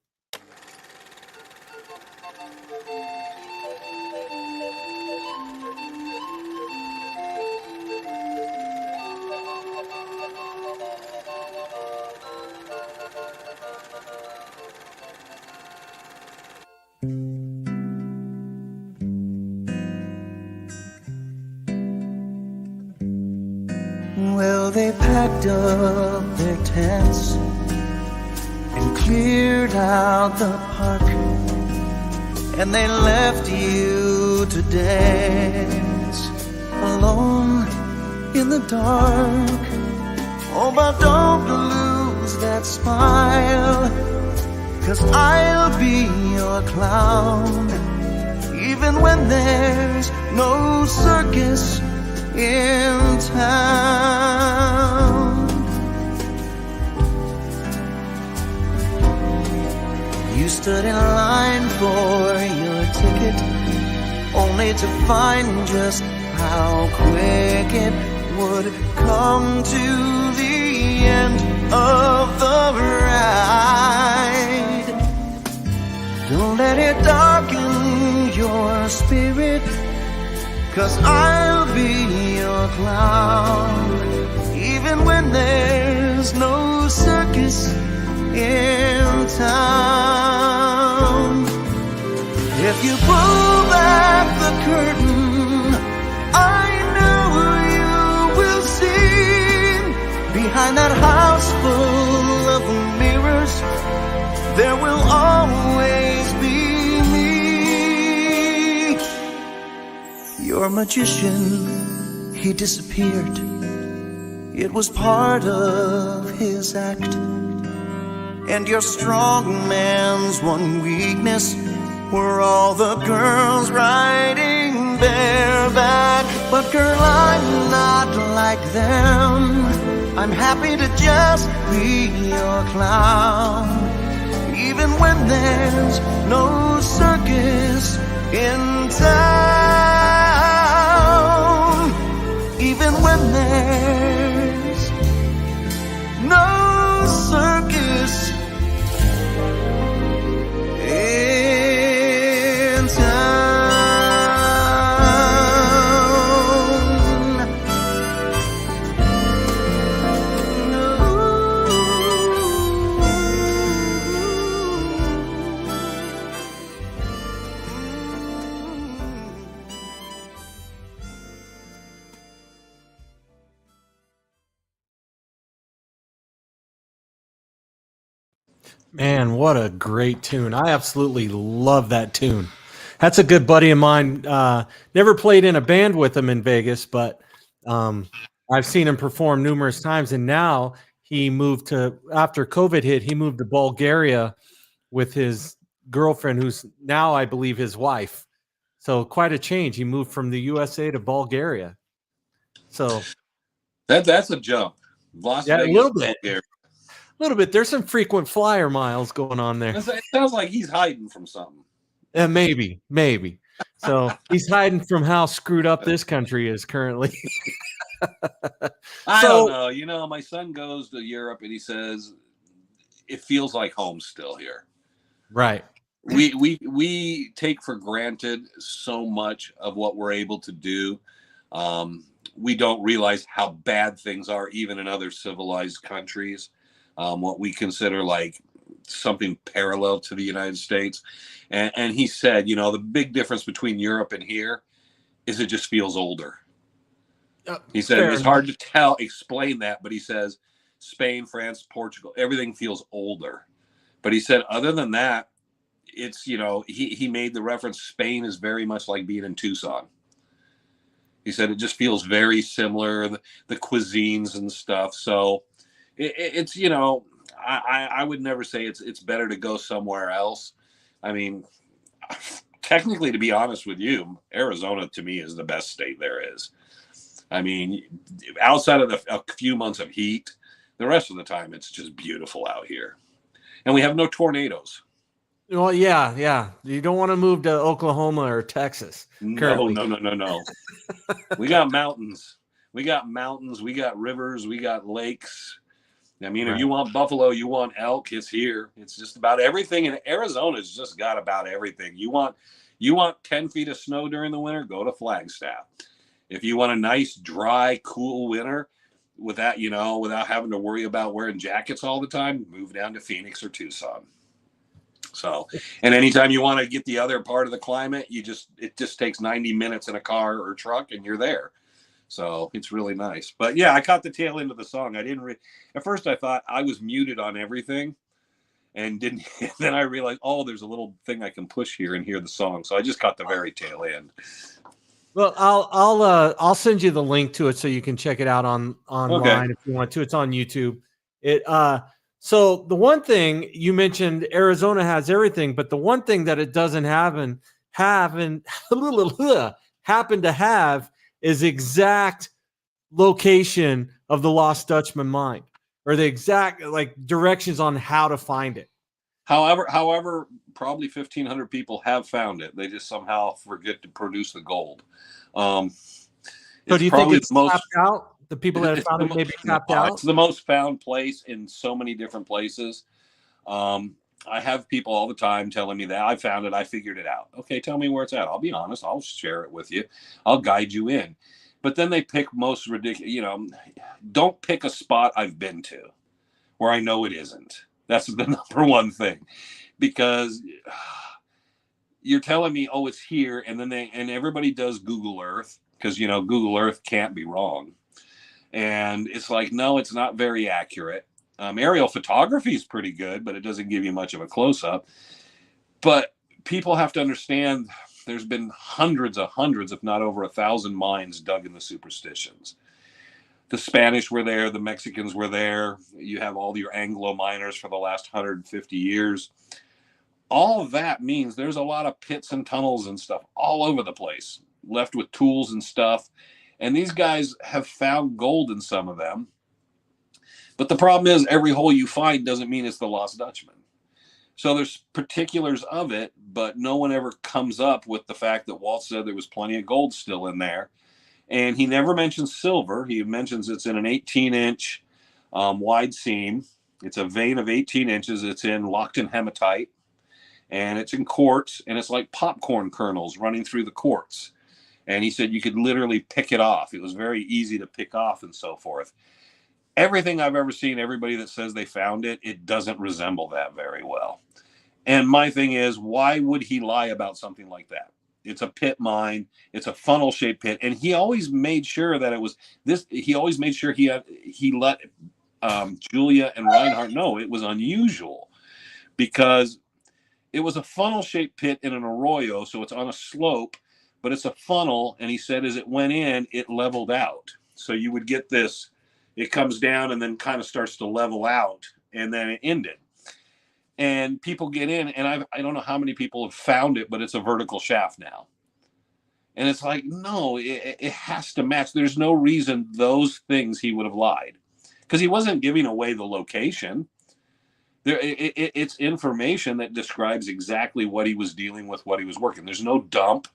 Well, they packed up their tents and cleared out the park, and they left you to dance alone in the dark. Oh, but don't lose that smile, 'cause I'll be your clown, even when there's no circus in town. You stood in line for your ticket, only to find just how quick it would come to the end of the ride. Don't let it darken your spirit, 'cause I'll be your clown, even when there's no circus in town. If you pull back the curtain, I know you will see, behind that house full of mirrors, there will always be me. Your magician, he disappeared. It was part of his act. And your strong man's one weakness were all the girls riding bareback. But girl, I'm not like them. I'm happy to just be your clown, even when there's no circus in town. Even when there's no circus in town. Man, what a great tune. I absolutely love that tune. That's a good buddy of mine. Never played in a band with him in Vegas, but I've seen him perform numerous times. And now he moved to, after COVID hit, he moved to Bulgaria with his girlfriend, who's now, I believe, his wife. So quite a change. He moved from the USA to Bulgaria. So that's a jump. Las yeah, Vegas, a little bit. Bulgaria. A little bit. There's some frequent flyer miles going on there. It sounds like he's hiding from something. Maybe. So he's hiding from how screwed up this country is currently. I don't know. You know, my son goes to Europe and he says it feels like home still here. Right. We take for granted so much of what we're able to do. We don't realize how bad things are even in other civilized countries. What we consider like something parallel to the United States. And he said, you know, the big difference between Europe and here is it just feels older. He said it's hard to explain that, but he says Spain, France, Portugal, everything feels older. But he said, other than that, it's, you know, he made the reference, Spain is very much like being in Tucson. He said it just feels very similar, the cuisines and stuff. So it's, you know, I would never say it's better to go somewhere else. I mean, technically, to be honest with you, Arizona to me is the best state there is. I mean, outside of a few months of heat, the rest of the time it's just beautiful out here, and we have no tornadoes. Well, yeah. You don't want to move to Oklahoma or Texas. Currently. No. We got mountains. We got rivers. We got lakes. I mean, if you want buffalo, you want elk, it's here. It's just about everything. And Arizona's just got about everything. You want 10 feet of snow during the winter, go to Flagstaff. If you want a nice, dry, cool winter without having to worry about wearing jackets all the time, move down to Phoenix or Tucson. So, and anytime you want to get the other part of the climate, it just takes 90 minutes in a car or truck and you're there. So it's really nice. But yeah, I caught the tail end of the song. I didn't at first I thought I was muted on everything. and didn't. And then I realized, oh, there's a little thing I can push here and hear the song. So I just got the very tail end. Well, I'll send you the link to it so you can check it out online if you want to. It's on YouTube. So the one thing you mentioned, Arizona has everything, but the one thing that it doesn't happen to have is exact location of the Lost Dutchman Mine, or the exact directions on how to find it. However, probably 1,500 people have found it. They just somehow forget to produce the gold. So do you think it's tapped out? The people that have found it maybe tapped out? It's the most found place in so many different places. I have people all the time telling me that I found it. I figured it out. Okay, tell me where it's at. I'll be honest. I'll share it with you. I'll guide you in. But then they pick most ridiculous, don't pick a spot I've been to where I know it isn't. That's the number one thing, because you're telling me, oh, it's here. And then everybody does Google Earth, because, Google Earth can't be wrong. And it's like, no, it's not very accurate. Aerial photography is pretty good, but it doesn't give you much of a close-up. But people have to understand there's been hundreds, if not over 1,000 mines dug in the Superstitions. The Spanish were there. The Mexicans were there. You have all your Anglo miners for the last 150 years. All of that means there's a lot of pits and tunnels and stuff all over the place, left with tools and stuff. And these guys have found gold in some of them. But the problem is every hole you find doesn't mean it's the Lost Dutchman. So there's particulars of it, but no one ever comes up with the fact that Walt said there was plenty of gold still in there. And he never mentions silver. He mentions it's in an 18-inch wide seam. It's a vein of 18 inches. It's locked in hematite. And it's in quartz. And it's like popcorn kernels running through the quartz. And he said you could literally pick it off. It was very easy to pick off and so forth. Everything I've ever seen, everybody that says they found it, it doesn't resemble that very well. And my thing is, why would he lie about something like that? It's a pit mine. It's a funnel-shaped pit. And he always made sure that it was this. He always made sure he let Julia and Reinhardt know it was unusual, because it was a funnel-shaped pit in an arroyo, so it's on a slope, but it's a funnel. And he said as it went in, it leveled out. So you would get this, it comes down and then kind of starts to level out, and then it ended. And people get in, and I don't know how many people have found it, but it's a vertical shaft now. And it's like, no, it has to match. There's no reason those things he would have lied, because he wasn't giving away the location. It's information that describes exactly what he was dealing with, what he was working. There's no dump.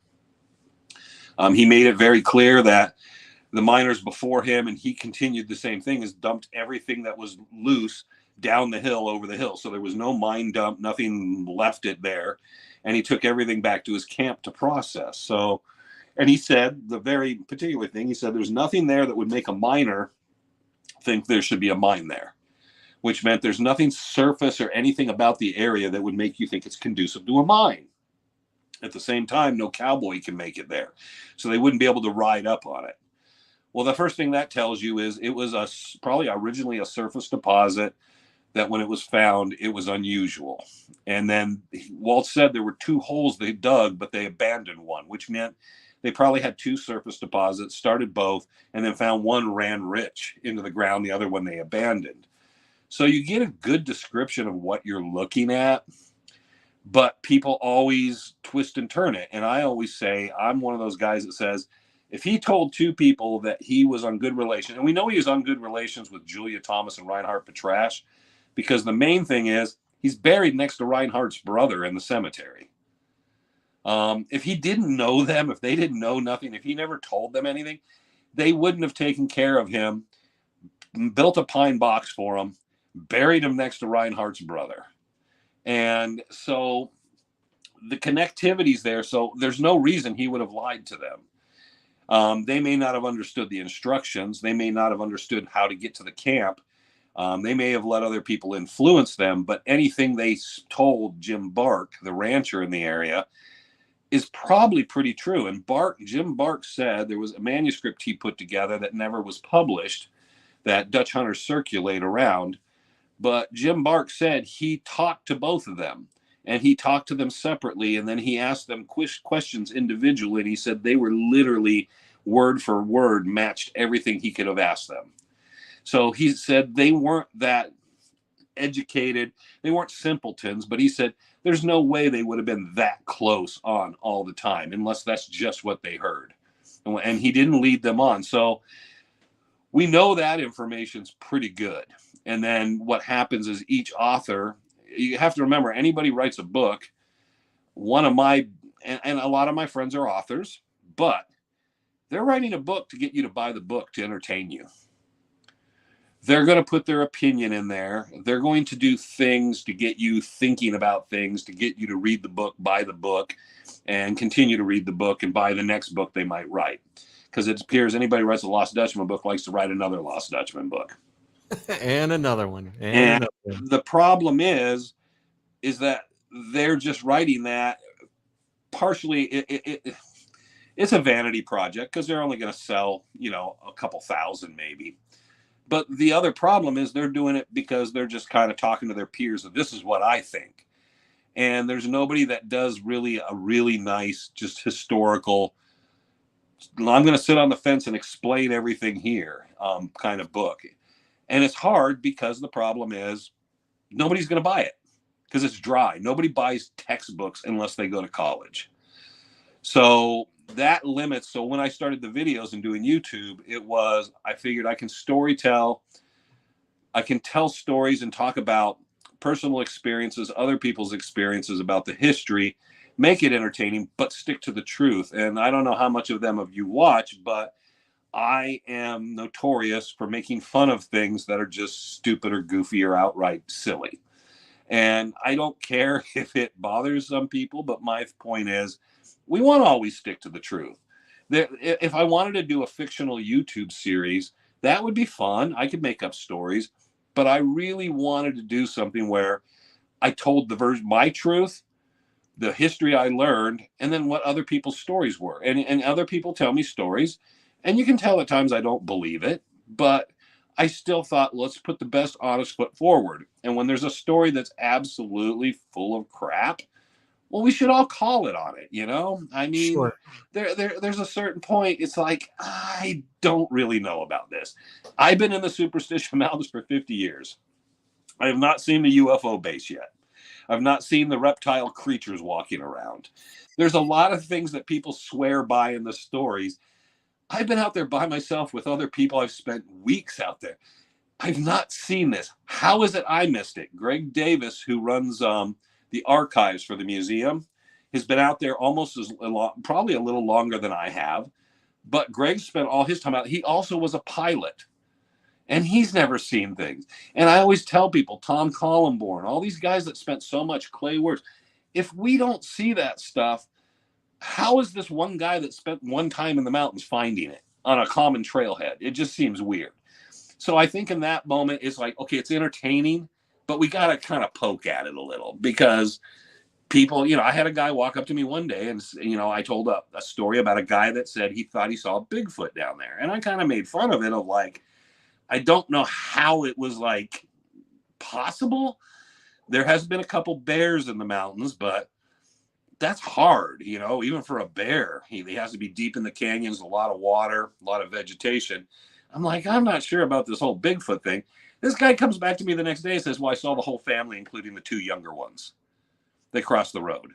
He made it very clear that the miners before him, and he continued the same thing, is dumped everything that was loose down the hill, over the hill. So there was no mine dump, nothing left it there. And he took everything back to his camp to process. So, and he said the very particular thing, he said there's nothing there that would make a miner think there should be a mine there, which meant there's nothing surface or anything about the area that would make you think it's conducive to a mine. At the same time, no cowboy can make it there. So they wouldn't be able to ride up on it. Well, the first thing that tells you is it was probably originally a surface deposit, that when it was found, it was unusual. And then Walt said there were 2 holes they dug, but they abandoned one, which meant they probably had 2 surface deposits, started both, and then found one ran rich into the ground, the other one they abandoned. So you get a good description of what you're looking at, but people always twist and turn it. And I always say, I'm one of those guys that says, if he told 2 people that he was on good relations, and we know he was on good relations with Julia Thomas and Reinhardt Petrash, because the main thing is he's buried next to Reinhardt's brother in the cemetery. If he didn't know them, if they didn't know nothing, if he never told them anything, they wouldn't have taken care of him, built a pine box for him, buried him next to Reinhardt's brother. And so the connectivity's there. So there's no reason he would have lied to them. They may not have understood the instructions. They may not have understood how to get to the camp. They may have let other people influence them, but anything they told Jim Bark, the rancher in the area, is probably pretty true. And Jim Bark said there was a manuscript he put together that never was published, that Dutch hunters circulate around, But Jim Bark said he talked to both of them, and he talked to them separately, and then he asked them questions individually, and he said they were literally word for word matched everything he could have asked them. So he said they weren't that educated, they weren't simpletons, but he said there's no way they would have been that close on all the time unless that's just what they heard. And he didn't lead them on. So we know that information's pretty good. And then what happens is each author, you have to remember, anybody writes a book, one of my, and a lot of my friends are authors, but they're writing a book to get you to buy the book to entertain you. They're going to put their opinion in there. They're going to do things to get you thinking about things, to get you to read the book, buy the book, and continue to read the book and buy the next book they might write. Because it appears anybody who writes a Lost Dutchman book likes to write another Lost Dutchman book. And another one. And the problem is that they're just writing that partially. It's a vanity project because they're only going to sell, a couple thousand maybe. But the other problem is they're doing it because they're just kind of talking to their peers of this is what I think. And there's nobody that does really a really nice, just historical, I'm going to sit on the fence and explain everything here kind of book. And it's hard because the problem is nobody's going to buy it because it's dry. Nobody buys textbooks unless they go to college. So that limits. So when I started the videos and doing YouTube, I figured I can story tell. I can tell stories and talk about personal experiences, other people's experiences about the history, make it entertaining, but stick to the truth. And I don't know how much of them of you watch, but I am notorious for making fun of things that are just stupid or goofy or outright silly. And I don't care if it bothers some people, but my point is, we want to always stick to the truth. If I wanted to do a fictional YouTube series, that would be fun. I could make up stories, but I really wanted to do something where I told my truth, the history I learned, and then what other people's stories were. And other people tell me stories, and you can tell at times I don't believe it, but I still thought, let's put the best honest foot forward. And when there's a story that's absolutely full of crap, well, we should all call it on it, I mean, sure. There's a certain point. It's like, I don't really know about this. I've been in the Superstition Mountains for 50 years. I have not seen the UFO base yet. I've not seen the reptile creatures walking around. There's a lot of things that people swear by in the stories. I've been out there by myself with other people. I've spent weeks out there. I've not seen this. How is it I missed it? Greg Davis, who runs the archives for the museum, has been out there almost as long, probably a little longer than I have. But Greg spent all his time out. He also was a pilot, and he's never seen things. And I always tell people, Tom Collenborn, all these guys that spent so much clay work, if we don't see that stuff, how is this one guy that spent one time in the mountains finding it on a common trailhead? It just seems weird. So I think in that moment, it's like, okay, it's entertaining, but we got to kind of poke at it a little because people, I had a guy walk up to me one day and, I told a story about a guy that said he thought he saw a Bigfoot down there. And I kind of made fun of it of like, I don't know how it was like possible. There has been a couple bears in the mountains, but that's hard, even for a bear. He has to be deep in the canyons, a lot of water, a lot of vegetation. I'm like, I'm not sure about this whole Bigfoot thing. This guy comes back to me the next day and says, well, I saw the whole family, including the two younger ones. They crossed the road.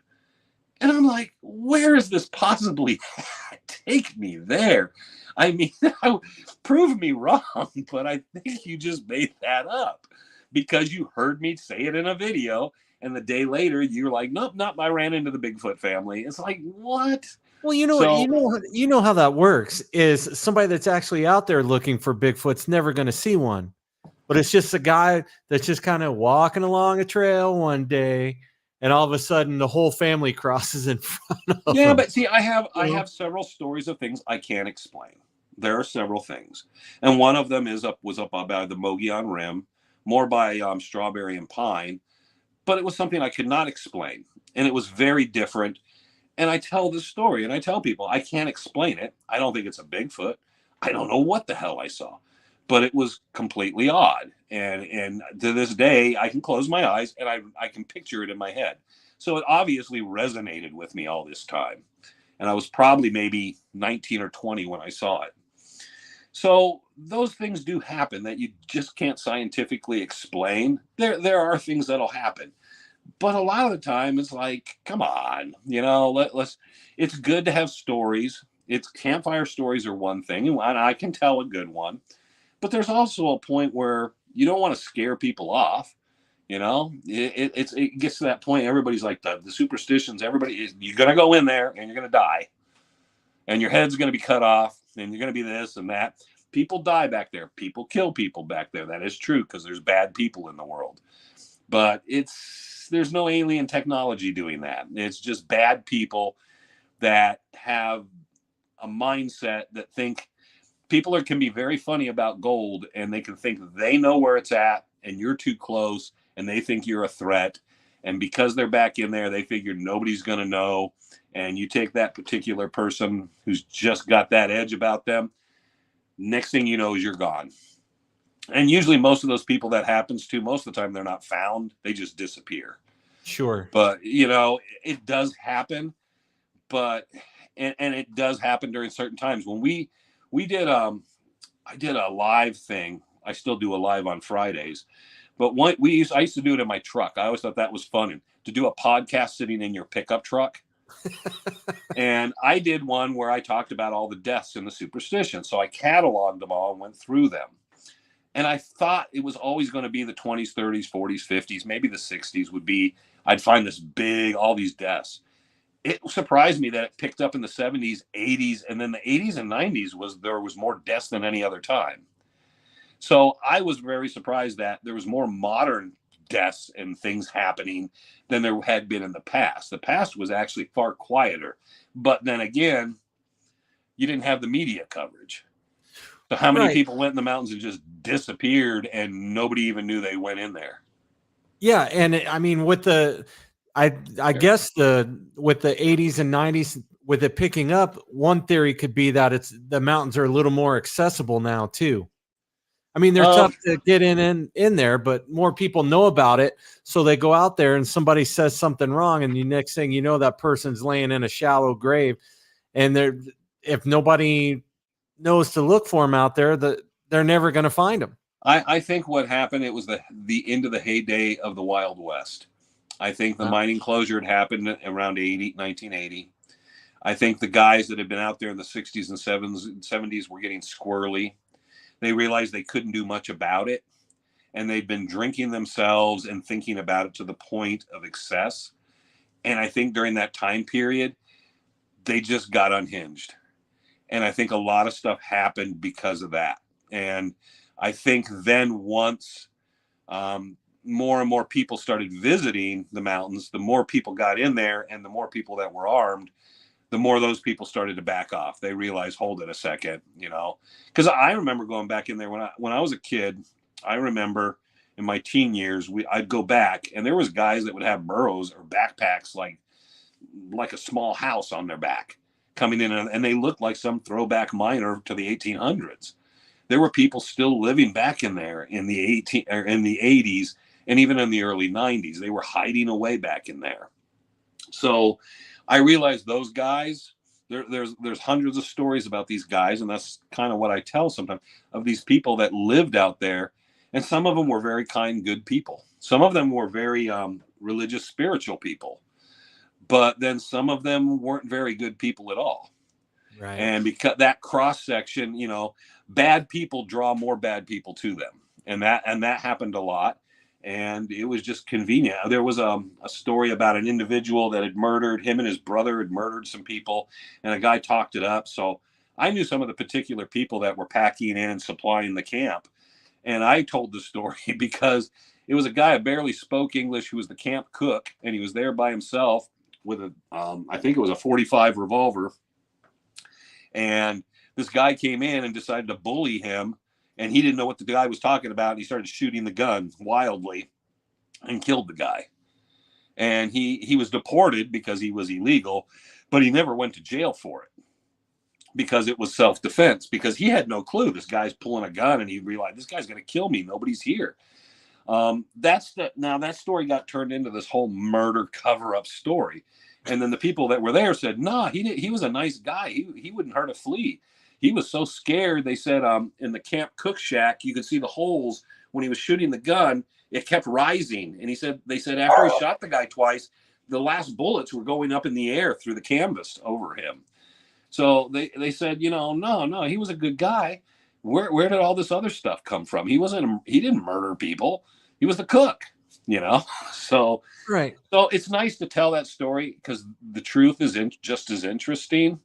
And I'm like, where is this possibly? Take me there. I mean, prove me wrong, but I think you just made that up because you heard me say it in a video. And the day later, you're like, nope, I ran into the Bigfoot family. It's like, what? Well, you know how that works is somebody that's actually out there looking for Bigfoot's never going to see one. But it's just a guy that's just kind of walking along a trail one day, and all of a sudden the whole family crosses in front of him. But see, I have several stories of things I can't explain. There are several things, and one of them was up by the Mogollon Rim, more by Strawberry and Pine, but it was something I could not explain, and it was very different. And I tell this story, and I tell people I can't explain it. I don't think it's a Bigfoot. I don't know what the hell I saw. but it was completely odd. And to this day, I can close my eyes and I can picture it in my head. So it obviously resonated with me all this time. And I was probably maybe 19 or 20 when I saw it. So those things do happen that you just can't scientifically explain. There are things that'll happen. But a lot of the time it's like, come on, let's it's good to have stories. It's campfire stories are one thing, and I can tell a good one. But there's also a point where you don't want to scare people off. It gets to that point. Everybody's like the superstitions. You're going to go in there and you're going to die, and your head's going to be cut off, and you're going to be this and that. People die back there. People kill people back there. That is true because there's bad people in the world. But there's no alien technology doing that. It's just bad people that have a mindset that think people can be very funny about gold, and they can think they know where it's at and you're too close, and they think you're a threat. And because they're back in there, they figure nobody's going to know. And you take that particular person who's just got that edge about them. Next thing you know is you're gone. And usually most of those people that happens to, most of the time they're not found. They just disappear. Sure. But, it does happen. But, and it does happen during certain times. When we did, I did a live thing. I still do a live on Fridays. But I used to do it in my truck. I always thought that was fun, to do a podcast sitting in your pickup truck. And I did one where I talked about all the deaths in the Superstition. So I cataloged them all and went through them. And I thought it was always going to be the 20s, 30s, 40s, 50s, maybe the 60s would be, I'd find this big, all these deaths. It surprised me that it picked up in the 70s, 80s, and then the 80s and 90s there was more deaths than any other time. So I was very surprised that there was more modern deaths and things happening than there had been in the past. The past was actually far quieter. But then again, you didn't have the media coverage. So how many people went in the mountains and just disappeared and nobody even knew they went in there? Yeah. And I mean, with I guess with the 80s and 90s, with it picking up, one theory could be that the mountains are a little more accessible now too. I mean, they're tough to get in there, but more people know about it. So they go out there and somebody says something wrong. And the next thing you know, that person's laying in a shallow grave. And if nobody knows to look for them out there, they're never going to find them. I think what happened, it was the end of the heyday of the Wild West. I think the mining closure had happened around 1980. I think the guys that had been out there in the 60s and 70s were getting squirrely. They realized they couldn't do much about it. And they'd been drinking themselves and thinking about it to the point of excess. And I think during that time period, they just got unhinged. And I think a lot of stuff happened because of that. And I think then once more and more people started visiting the mountains, the more people got in there and the more people that were armed, the more those people started to back off. They realized, hold it a second, because I remember going back in there when I was a kid. I remember in my teen years, I'd go back and there was guys that would have burros or backpacks like a small house on their back coming in, and they looked like some throwback miner to the 1800s. There were people still living back in there in the 80s and even in the early 90s. They were hiding away back in there. So I realized those guys, there's hundreds of stories about these guys, and that's kind of what I tell sometimes, of these people that lived out there. And some of them were very kind, good people. Some of them were very religious, spiritual people. But then some of them weren't very good people at all. Right. And because that cross section, bad people draw more bad people to them. And that happened a lot. And it was just convenient. There was a story about an individual that had murdered, him and his brother had murdered some people, and a guy talked it up. So I knew some of the particular people that were packing in and supplying the camp. And I told the story because it was a guy who barely spoke English who was the camp cook, and he was there by himself with I think it was a .45 revolver. And this guy came in and decided to bully him. And he didn't know what the guy was talking about. And he started shooting the gun wildly and killed the guy. And he was deported because he was illegal, but he never went to jail for it. because it was self-defense, because he had no clue. This guy's pulling a gun and he realized this guy's going to kill me. Nobody's here. Now that story got turned into this whole murder cover-up story. And then the people that were there said, nah, he was a nice guy. He wouldn't hurt a flea. He was so scared. They said in the camp cook shack, you could see the holes when he was shooting the gun. It kept rising. And they said after he shot the guy twice, the last bullets were going up in the air through the canvas over him. So they said, no, he was a good guy. Where did all this other stuff come from? He didn't murder people. He was the cook, So right. So it's nice to tell that story because the truth is just as interesting.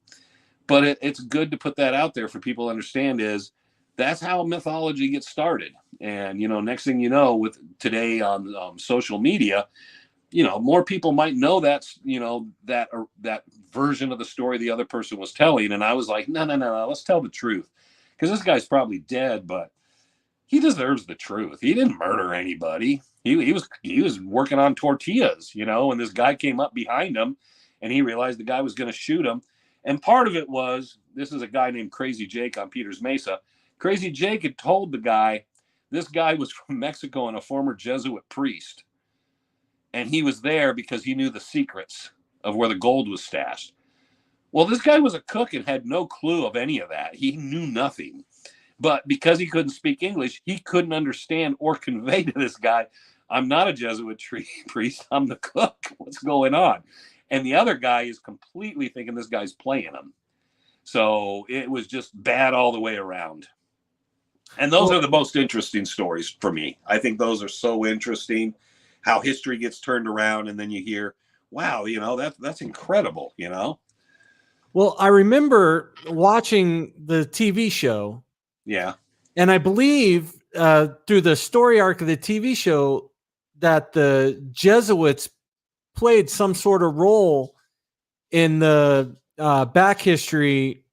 But it's good to put that out there for people to understand is that's how mythology gets started. And, next thing you know, with today on social media, more people might know that's, that version of the story the other person was telling. And I was like, no, let's tell the truth. Because this guy's probably dead, but he deserves the truth. He didn't murder anybody. He was working on tortillas, and this guy came up behind him and he realized the guy was going to shoot him. And part of it was, this is a guy named Crazy Jake on Peters Mesa. Crazy Jake had told the guy, this guy was from Mexico and a former Jesuit priest. And he was there because he knew the secrets of where the gold was stashed. Well, this guy was a cook and had no clue of any of that. He knew nothing. But because he couldn't speak English, he couldn't understand or convey to this guy, I'm not a Jesuit priest. I'm the cook. What's going on? And the other guy is completely thinking this guy's playing him. So it was just bad all the way around. And those are the most interesting stories for me. I think those are so interesting, how history gets turned around. And then you hear, wow, that's incredible, Well, I remember watching the TV show. Yeah. And I believe through the story arc of the TV show that the Jesuits played some sort of role in the back history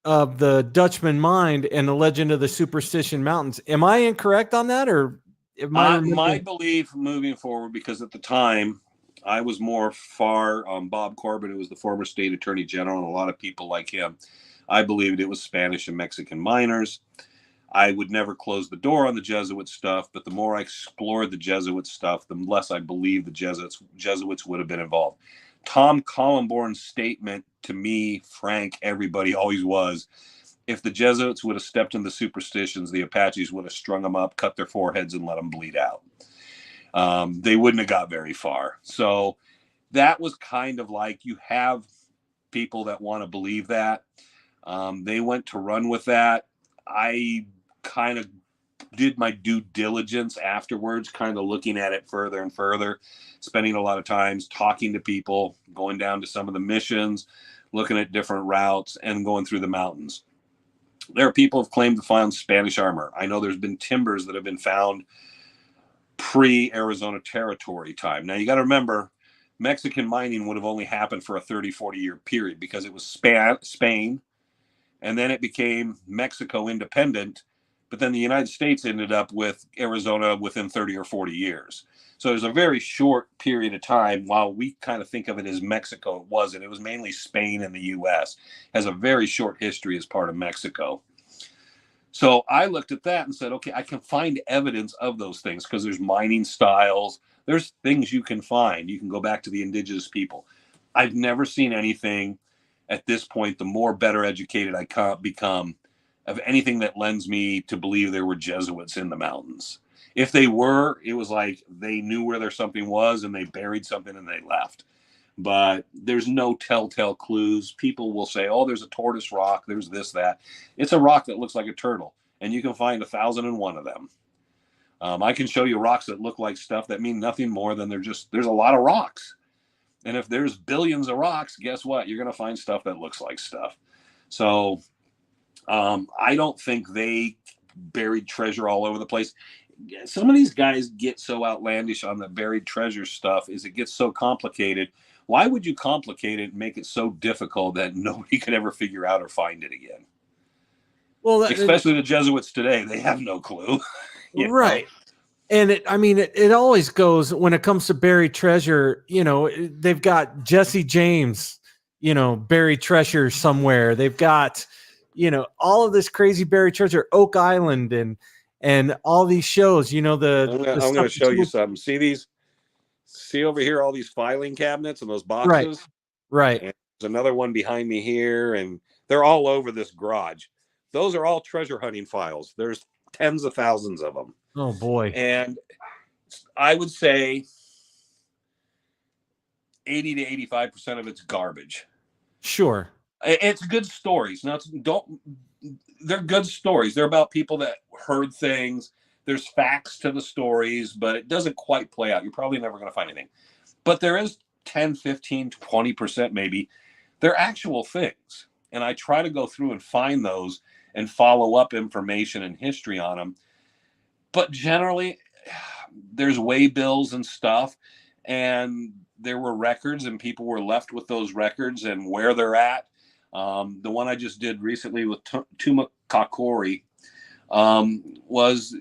of the Dutchman Mine and the legend of the Superstition Mountains. Am I incorrect on that? Or my belief moving forward, because at the time I was more far on Bob Corbett, who was the former state attorney general, and a lot of people like him. I believed it was Spanish and Mexican miners. I would never close the door on the Jesuit stuff, but the more I explored the Jesuit stuff, the less I believed the Jesuits would have been involved. Tom Collenborn's statement to me, Frank, everybody always was, if the Jesuits would have stepped in the superstitions, the Apaches would have strung them up, cut their foreheads, and let them bleed out. They wouldn't have got very far. So that was kind of like, you have people that want to believe that. They went to run with that. I kind of did my due diligence afterwards, kind of looking at it further and further, spending a lot of times talking to people, going down to some of the missions, looking at different routes, and going through the mountains. There are people who have claimed to find Spanish armor. I know there's been timbers that have been found pre-Arizona Territory time. Now, you got to remember, Mexican mining would have only happened for a 30, 40-year period because it was Spain, and then it became Mexico independent, but then the United States ended up with Arizona within 30 or 40 years. So there's a very short period of time. While we kind of think of it as Mexico, it wasn't. It was mainly Spain and the U.S. Has a very short history as part of Mexico. So I looked at that and said, okay, I can find evidence of those things because there's mining styles. There's things you can find. You can go back to the indigenous people. I've never seen anything at this point, the more better educated I can't become, of anything that lends me to believe there were Jesuits in the mountains. If they were, it was like they knew where their something was and they buried something and they left. But there's no telltale clues. People will say, oh, there's a tortoise rock, there's this, that. It's a rock that looks like a turtle, and you can find 1,001 of them. I can show you rocks that look like stuff that mean nothing more than there's a lot of rocks. And if there's billions of rocks, guess what? You're going to find stuff that looks like stuff. So I don't think they buried treasure all over the place. Some of these guys get so outlandish on the buried treasure stuff, is it gets so complicated. Why would you complicate it and make it so difficult that nobody could ever figure out or find it again? Well, especially the Jesuits today, they have no clue. Right. And it always goes, when it comes to buried treasure, they've got Jesse James, buried treasure somewhere. They've got, all of this crazy buried treasure, Oak Island, and all these shows. I'm going to show you something. See over here, all these filing cabinets and those boxes. Right. And there's another one behind me here, and they're all over this garage. Those are all treasure hunting files. There's tens of thousands of them. Oh boy. And I would say 80 to 85% of it's garbage. Sure. It's good stories. They're good stories. They're about people that heard things. There's facts to the stories, but it doesn't quite play out. You're probably never going to find anything. But there is 10, 15, 20% maybe. They're actual things. And I try to go through and find those and follow up information and history on them. But generally, there's waybills and stuff. And there were records, and people were left with those records and where they're at. The one I just did recently with Tumakakori was,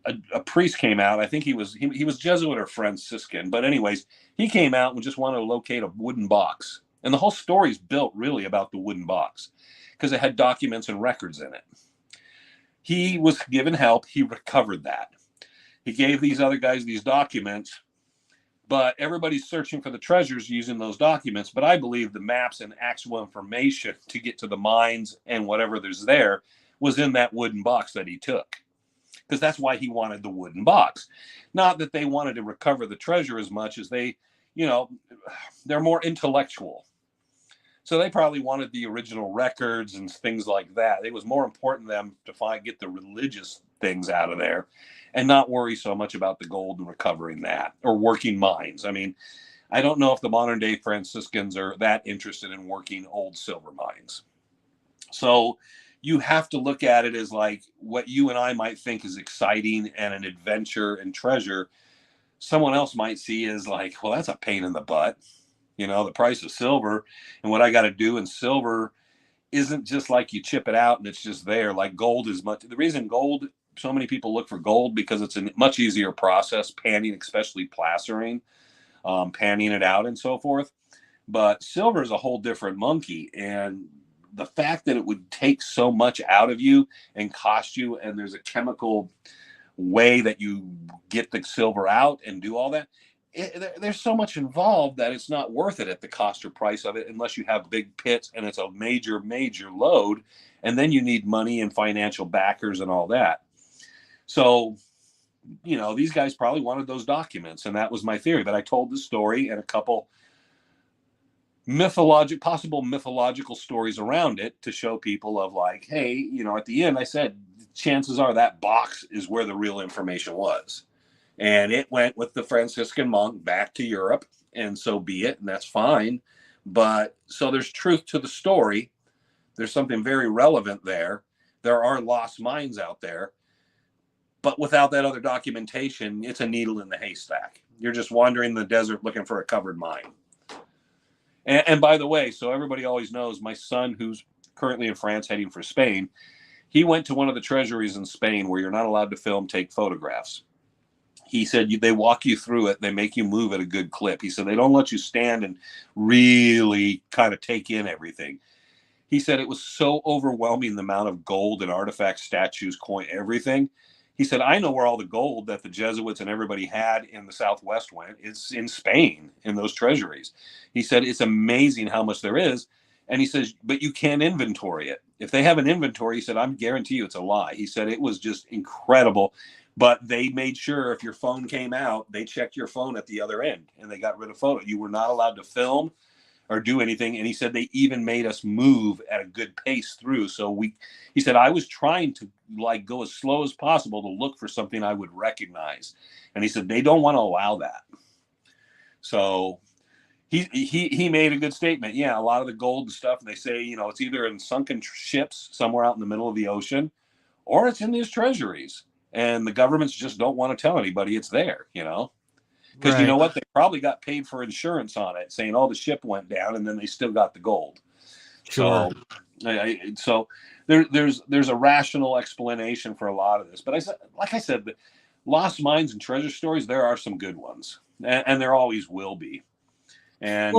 a priest came out. I think he was Jesuit or Franciscan, but anyways, he came out and just wanted to locate a wooden box. And the whole story's built really about the wooden box because it had documents and records in it. He was given help. He recovered that. He gave these other guys these documents, but everybody's searching for the treasures using those documents. But I believe the maps and actual information to get to the mines and whatever there's there was in that wooden box that he took. Because that's why he wanted the wooden box. Not that they wanted to recover the treasure as much as they're more intellectual. So they probably wanted the original records and things like that. It was more important to them to get the religious things out of there and not worry so much about the gold and recovering that or working mines. I mean, I don't know if the modern day Franciscans are that interested in working old silver mines. So you have to look at it as like what you and I might think is exciting and an adventure and treasure. Someone else might see as like, well, that's a pain in the butt. The price of silver and what I got to do in silver isn't just like you chip it out and it's just there. Like gold is much. The reason so many people look for gold because it's a much easier process, panning, especially plastering, panning it out and so forth. But silver is a whole different monkey. And the fact that it would take so much out of you and cost you, and there's a chemical way that you get the silver out and do all that, there's so much involved that it's not worth it at the cost or price of it unless you have big pits and it's a major, major load. And then you need money and financial backers and all that. So, these guys probably wanted those documents. And that was my theory. But I told the story and a couple possible mythological stories around it to show people of like, hey, at the end I said, chances are that box is where the real information was. And it went with the Franciscan monk back to Europe, and so be it, and that's fine. But so there's truth to the story. There's something very relevant there. There are lost mines out there. But without that other documentation, it's a needle in the haystack. You're just wandering the desert looking for a covered mine. And by the way, so everybody always knows, my son, who's currently in France heading for Spain, he went to one of the treasuries in Spain where you're not allowed to film, take photographs. He said they walk you through it. They make you move at a good clip. He said they don't let you stand and really kind of take in everything. He said it was so overwhelming, the amount of gold and artifacts, statues, coin, everything. He said, I know where all the gold that the Jesuits and everybody had in the Southwest went. It's in Spain, in those treasuries. He said, it's amazing how much there is. And he says, but you can't inventory it. If they have an inventory, he said, I guarantee you it's a lie. He said, it was just incredible. But they made sure if your phone came out, they checked your phone at the other end and they got rid of photo. You were not allowed to film or do anything. And he said they even made us move at a good pace through. So he said, I was trying to go as slow as possible to look for something I would recognize. And he said, they don't want to allow that. So he made a good statement. Yeah, a lot of the gold and stuff, and they say, it's either in sunken ships somewhere out in the middle of the ocean, or it's in these treasuries. And the governments just don't want to tell anybody it's there, Because right. You know what? They probably got paid for insurance on it, saying, the ship went down, and then they still got the gold. Sure. So there's a rational explanation for a lot of this. But I said, the lost mines and treasure stories, there are some good ones, and there always will be. And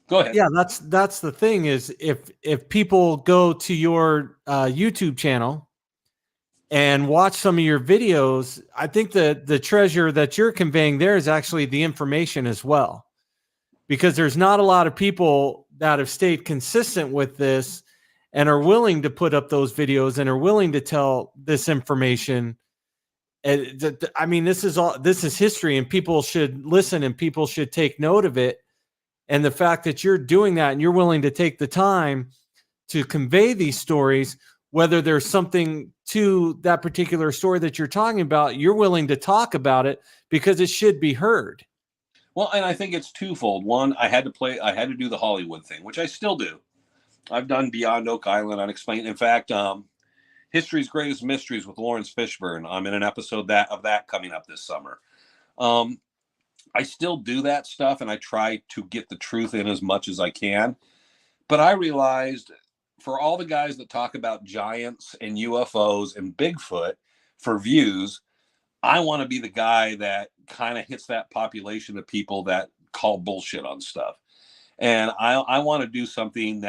Go ahead. Yeah, that's the thing is if people go to your YouTube channel and watch some of your videos, I think the treasure that you're conveying there is actually the information as well, because there's not a lot of people that have stayed consistent with this and are willing to put up those videos and are willing to tell this information. And I mean, this is history, and people should listen and people should take note of it. And the fact that you're doing that and you're willing to take the time to convey these stories, whether there's something to that particular story that you're talking about, you're willing to talk about it because it should be heard. Well, and I think it's twofold. One, I had to do the Hollywood thing, which I still do. I've done Beyond Oak Island, Unexplained. In fact, History's Greatest Mysteries with Lawrence Fishburne. I'm in an episode of that coming up this summer. I still do that stuff, and I try to get the truth in as much as I can. But I realized for all the guys that talk about giants and UFOs and Bigfoot for views, I want to be the guy that kind of hits that population of people that call bullshit on stuff. And I want to do something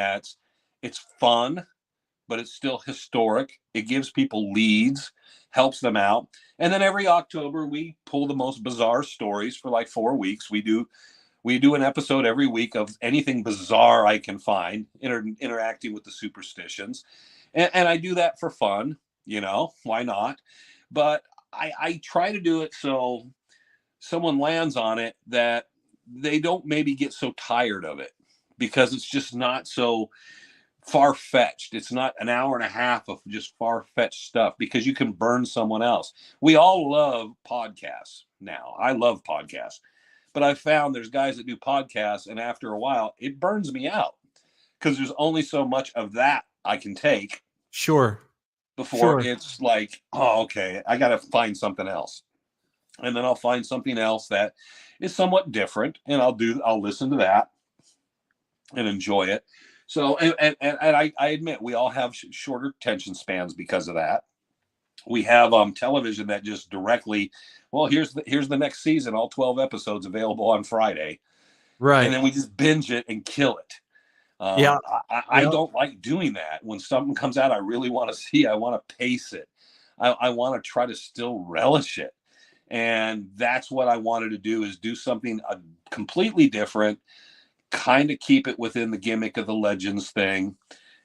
it's fun, but it's still historic. It gives people leads, helps them out. And then every October we pull the most bizarre stories for like 4 weeks. We do an episode every week of anything bizarre I can find, interacting with the superstitions. And I do that for fun, why not? But I try to do it so someone lands on it that they don't maybe get so tired of it, because it's just not so far-fetched. It's not an hour and a half of just far-fetched stuff, because you can burn someone else. We all love podcasts now. I love podcasts, but I've found there's guys that do podcasts, and after a while it burns me out, because there's only so much of that I can take. Sure. Before it's like, oh, okay, I got to find something else. And then I'll find something else that is somewhat different, and I'll listen to that and enjoy it. So, and I admit we all have shorter attention spans because of that. We have television that just directly, well, here's the next season, all 12 episodes available on Friday. Right. And then we just binge it and kill it. Yeah. I don't like doing that. When something comes out I really want to see, I want to pace it. I want to try to still relish it. And that's what I wanted to do, is do something completely different, kind of keep it within the gimmick of the Legends thing,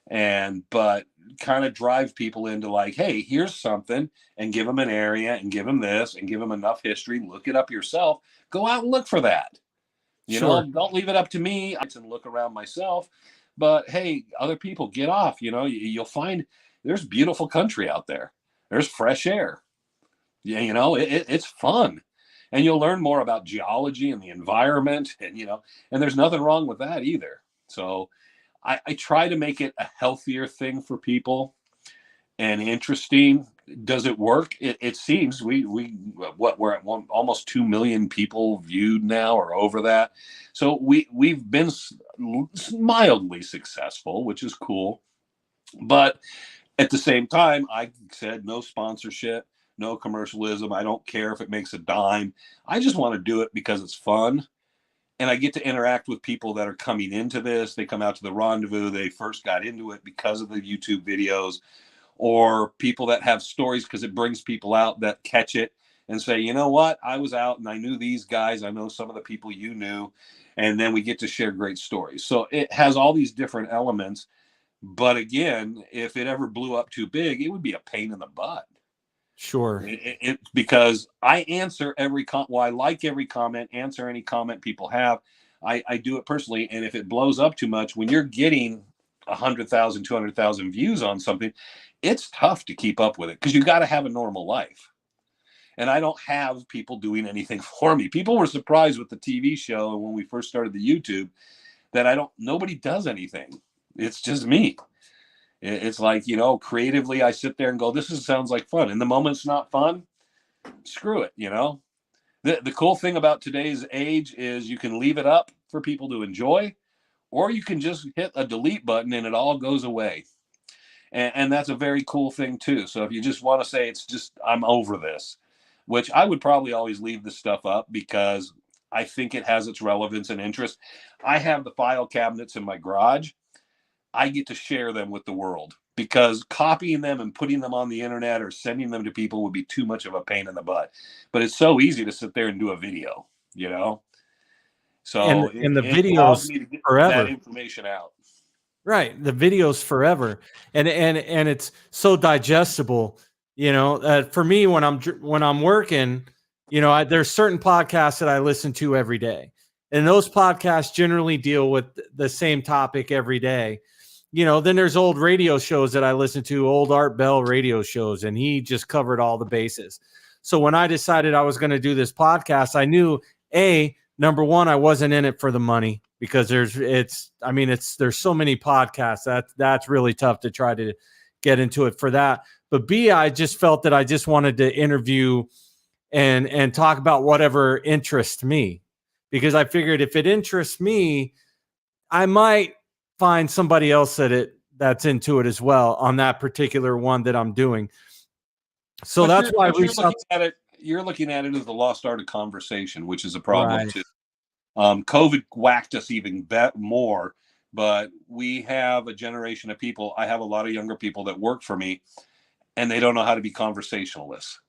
but kind of drive people into like, hey, here's something, and give them an area and give them this and give them enough history. Look it up yourself. Go out and look for that. Don't leave it up to me. I can look around myself, but hey, other people, get off. You'll find there's beautiful country out there. There's fresh air. Yeah, it's fun, and you'll learn more about geology and the environment, and there's nothing wrong with that either. So I try to make it a healthier thing for people and interesting. Does it work? It seems we're at almost 2 million people viewed now, or over that. So we've been mildly successful, which is cool. But at the same time, I said no sponsorship, no commercialism. I don't care if it makes a dime. I just want to do it because it's fun. And I get to interact with people that are coming into this. They come out to the rendezvous. They first got into it because of the YouTube videos, or people that have stories, because it brings people out that catch it and say, you know what? I was out and I knew these guys. I know some of the people you knew. And then we get to share great stories. So it has all these different elements. But again, if it ever blew up too big, it would be a pain in the butt. Sure. Because I answer every I like every comment, answer any comment people have. I do it personally. And if it blows up too much, when you're getting 100,000, 200,000 views on something, it's tough to keep up with it, because you got to have a normal life. And I don't have people doing anything for me. People were surprised with the TV show, and when we first started the YouTube, that nobody does anything. It's just me. It's like, creatively I sit there and go, sounds like fun. And the moment it's not fun, screw it. The cool thing about today's age is you can leave it up for people to enjoy, or you can just hit a delete button and it all goes away. And that's a very cool thing too. So if you just want to say, I'm over this, which I would probably always leave this stuff up, because I think it has its relevance and interest. I have the file cabinets in my garage. I get to share them with the world, because copying them and putting them on the internet or sending them to people would be too much of a pain in the butt. But it's so easy to sit there and do a video, you know? So and the it allows videos me to get forever. that information out. Right. The videos forever. And it's so digestible, you know, for me, when I'm working, you know, there's certain podcasts that I listen to every day, and those podcasts generally deal with the same topic every day. You know, then there's old radio shows that I listen to, old Art Bell radio shows, and he just covered all the bases. So when I decided I was going to do this podcast, I knew, number one, I wasn't in it for the money, because there's so many podcasts that's really tough to try to get into it for that. But B, I just felt that I just wanted to interview and talk about whatever interests me, because I figured if it interests me, I might find somebody else that's into it as well on that particular one that I'm doing. So that's why you're looking at it as the lost art of conversation, which is a problem Right. too. COVID whacked us even more, but we have a generation of people. I have a lot of younger people that work for me, and they don't know how to be conversationalists.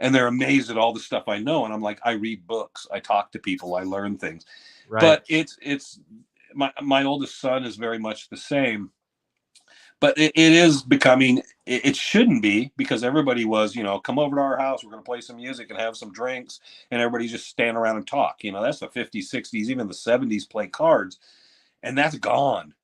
And they're amazed at all the stuff I know. And I'm like, I read books, I talk to people, I learn things. Right. But it's my oldest son is very much the same. But it is becoming, it shouldn't be, because everybody was, you know, come over to our house, we're going to play some music and have some drinks, and everybody just stand around and talk. You know, that's the 50s, 60s, even the 70s, play cards, and that's gone.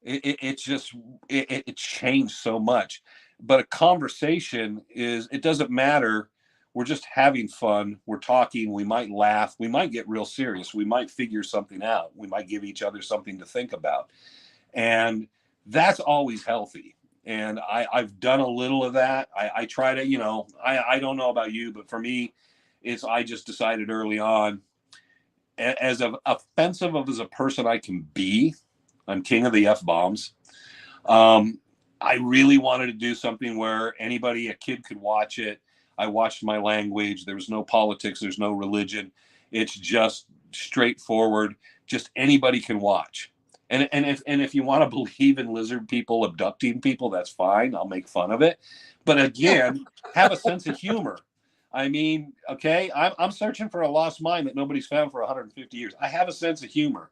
It changed so much. But a conversation it doesn't matter. We're just having fun. We're talking. We might laugh. We might get real serious. We might figure something out. We might give each other something to think about. And that's always healthy. And I've done a little of that. I try to, you know, I don't know about you, but for me, I just decided early on, as offensive as a person I can be, I'm king of the F-bombs. I really wanted to do something where a kid could watch it. I watched my language. There was no politics. There's no religion. It's just straightforward. Just anybody can watch. And if you want to believe in lizard people abducting people, that's fine. I'll make fun of it. But again, have a sense of humor. I mean, okay, I'm searching for a lost mine that nobody's found for 150 years. I have a sense of humor.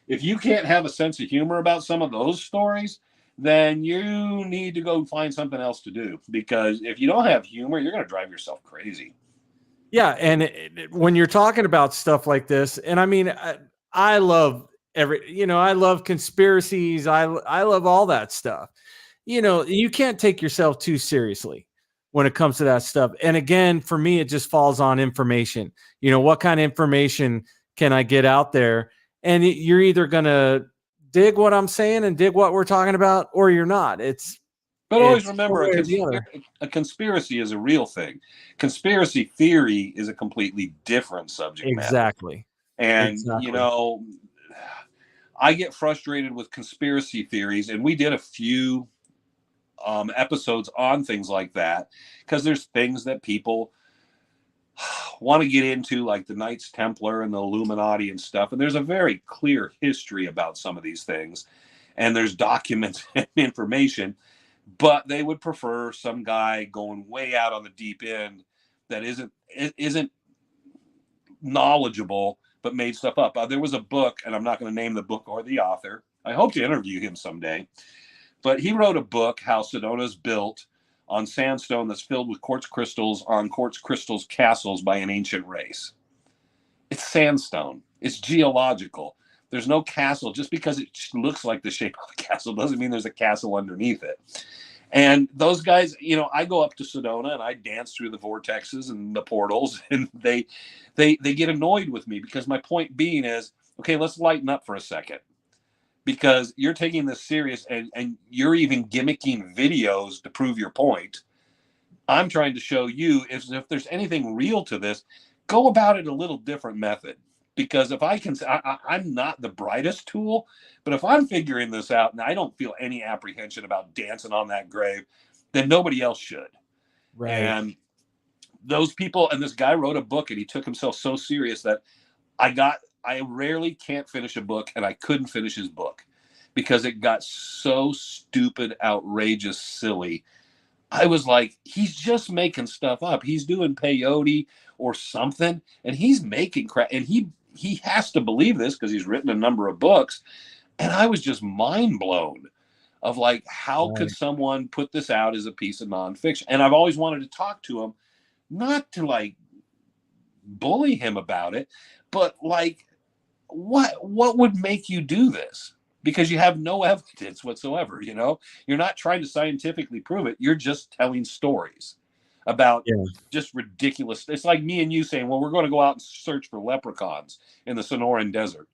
If you can't have a sense of humor about some of those stories, then you need to go find something else to do, because if you don't have humor, you're going to drive yourself crazy. Yeah. And when you're talking about stuff like this, and I mean, I love I love conspiracies. I love all that stuff. You know, you can't take yourself too seriously when it comes to that stuff. And again, for me, it just falls on information. You know, what kind of information can I get out there? And you're either going to dig what I'm saying and dig what we're talking about, or you're not. But always remember, a conspiracy is a real thing. Conspiracy theory is a completely different subject matter. Exactly. And, you know, I get frustrated with conspiracy theories, and we did a few episodes on things like that, because there's things that people want to get into, like the Knights Templar and the Illuminati and stuff. And there's a very clear history about some of these things, and there's documents and information, but they would prefer some guy going way out on the deep end that isn't knowledgeable, but made stuff up. There was a book, and I'm not going to name the book or the author. I hope to interview him someday. But he wrote a book, How Sedona's Built, on sandstone that's filled with quartz crystals on quartz crystals castles by an ancient race. It's sandstone. It's geological. There's no castle. Just because it looks like the shape of a castle doesn't mean there's a castle underneath it. And those guys, you know, I go up to Sedona and I dance through the vortexes and the portals, and they get annoyed with me, because my point being is, okay, let's lighten up for a second, because you're taking this serious, and you're even gimmicking videos to prove your point. I'm trying to show you, if there's anything real to this, go about it a little different method. Because if I'm not the brightest tool, but if I'm figuring this out and I don't feel any apprehension about dancing on that grave, then nobody else should. Right. And those people, and this guy wrote a book, and he took himself so serious that I rarely can't finish a book, and I couldn't finish his book because it got so stupid, outrageous, silly. I was like, he's just making stuff up. He's doing peyote or something, and he's making crap, and he has to believe this because he's written a number of books. And I was just mind blown of like, how could someone put this out as a piece of nonfiction? And I've always wanted to talk to him, not to like bully him about it, but like, what would make you do this? Because you have no evidence whatsoever, you know? You're not trying to scientifically prove it. You're just telling stories about just ridiculous. It's like me and you saying, well, we're going to go out and search for leprechauns in the Sonoran Desert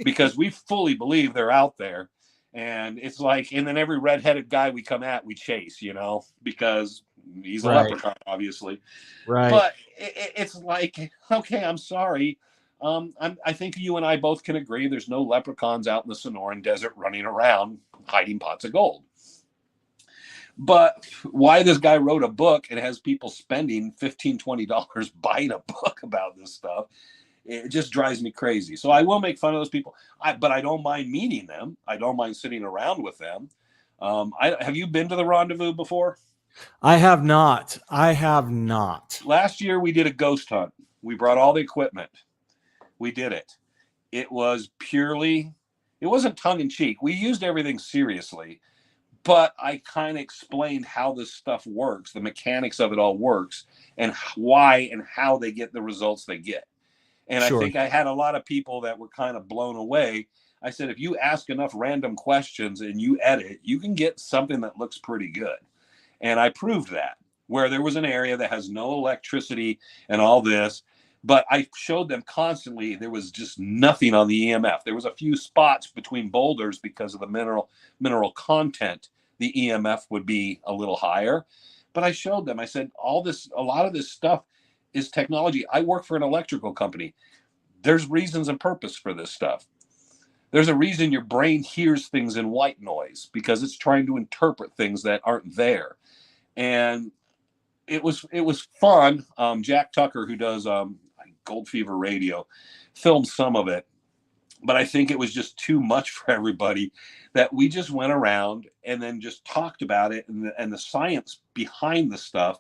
because we fully believe they're out there. And it's like, and then every redheaded guy we come at, we chase, you know, because he's a leprechaun, obviously. Right. But it's like, okay, I'm sorry. I think you and I both can agree there's no leprechauns out in the Sonoran Desert running around hiding pots of gold. But why this guy wrote a book and has people spending $15, $20 buying a book about this stuff, it just drives me crazy. So I will make fun of those people, but I don't mind meeting them. I don't mind sitting around with them. Have you been to the Rendezvous before? I have not. Last year we did a ghost hunt. We brought all the equipment. We did it. It was purely, it wasn't tongue in cheek. We used everything seriously, but I kind of explained how this stuff works, the mechanics of it all works, and why and how they get the results they get. And I think I had a lot of people that were kind of blown away. I said, if you ask enough random questions and you edit, you can get something that looks pretty good. And I proved that, where there was an area that has no electricity and all this, but I showed them constantly there was just nothing on the EMF. There was a few spots between boulders because of the mineral content. The EMF would be a little higher. But I showed them, I said, a lot of this stuff is technology. I work for an electrical company. There's reasons and purpose for this stuff. There's a reason your brain hears things in white noise because it's trying to interpret things that aren't there. And it was fun. Jack Tucker, who does Gold Fever Radio, filmed some of it, but I think it was just too much for everybody that we just went around and then just talked about it and the science behind the stuff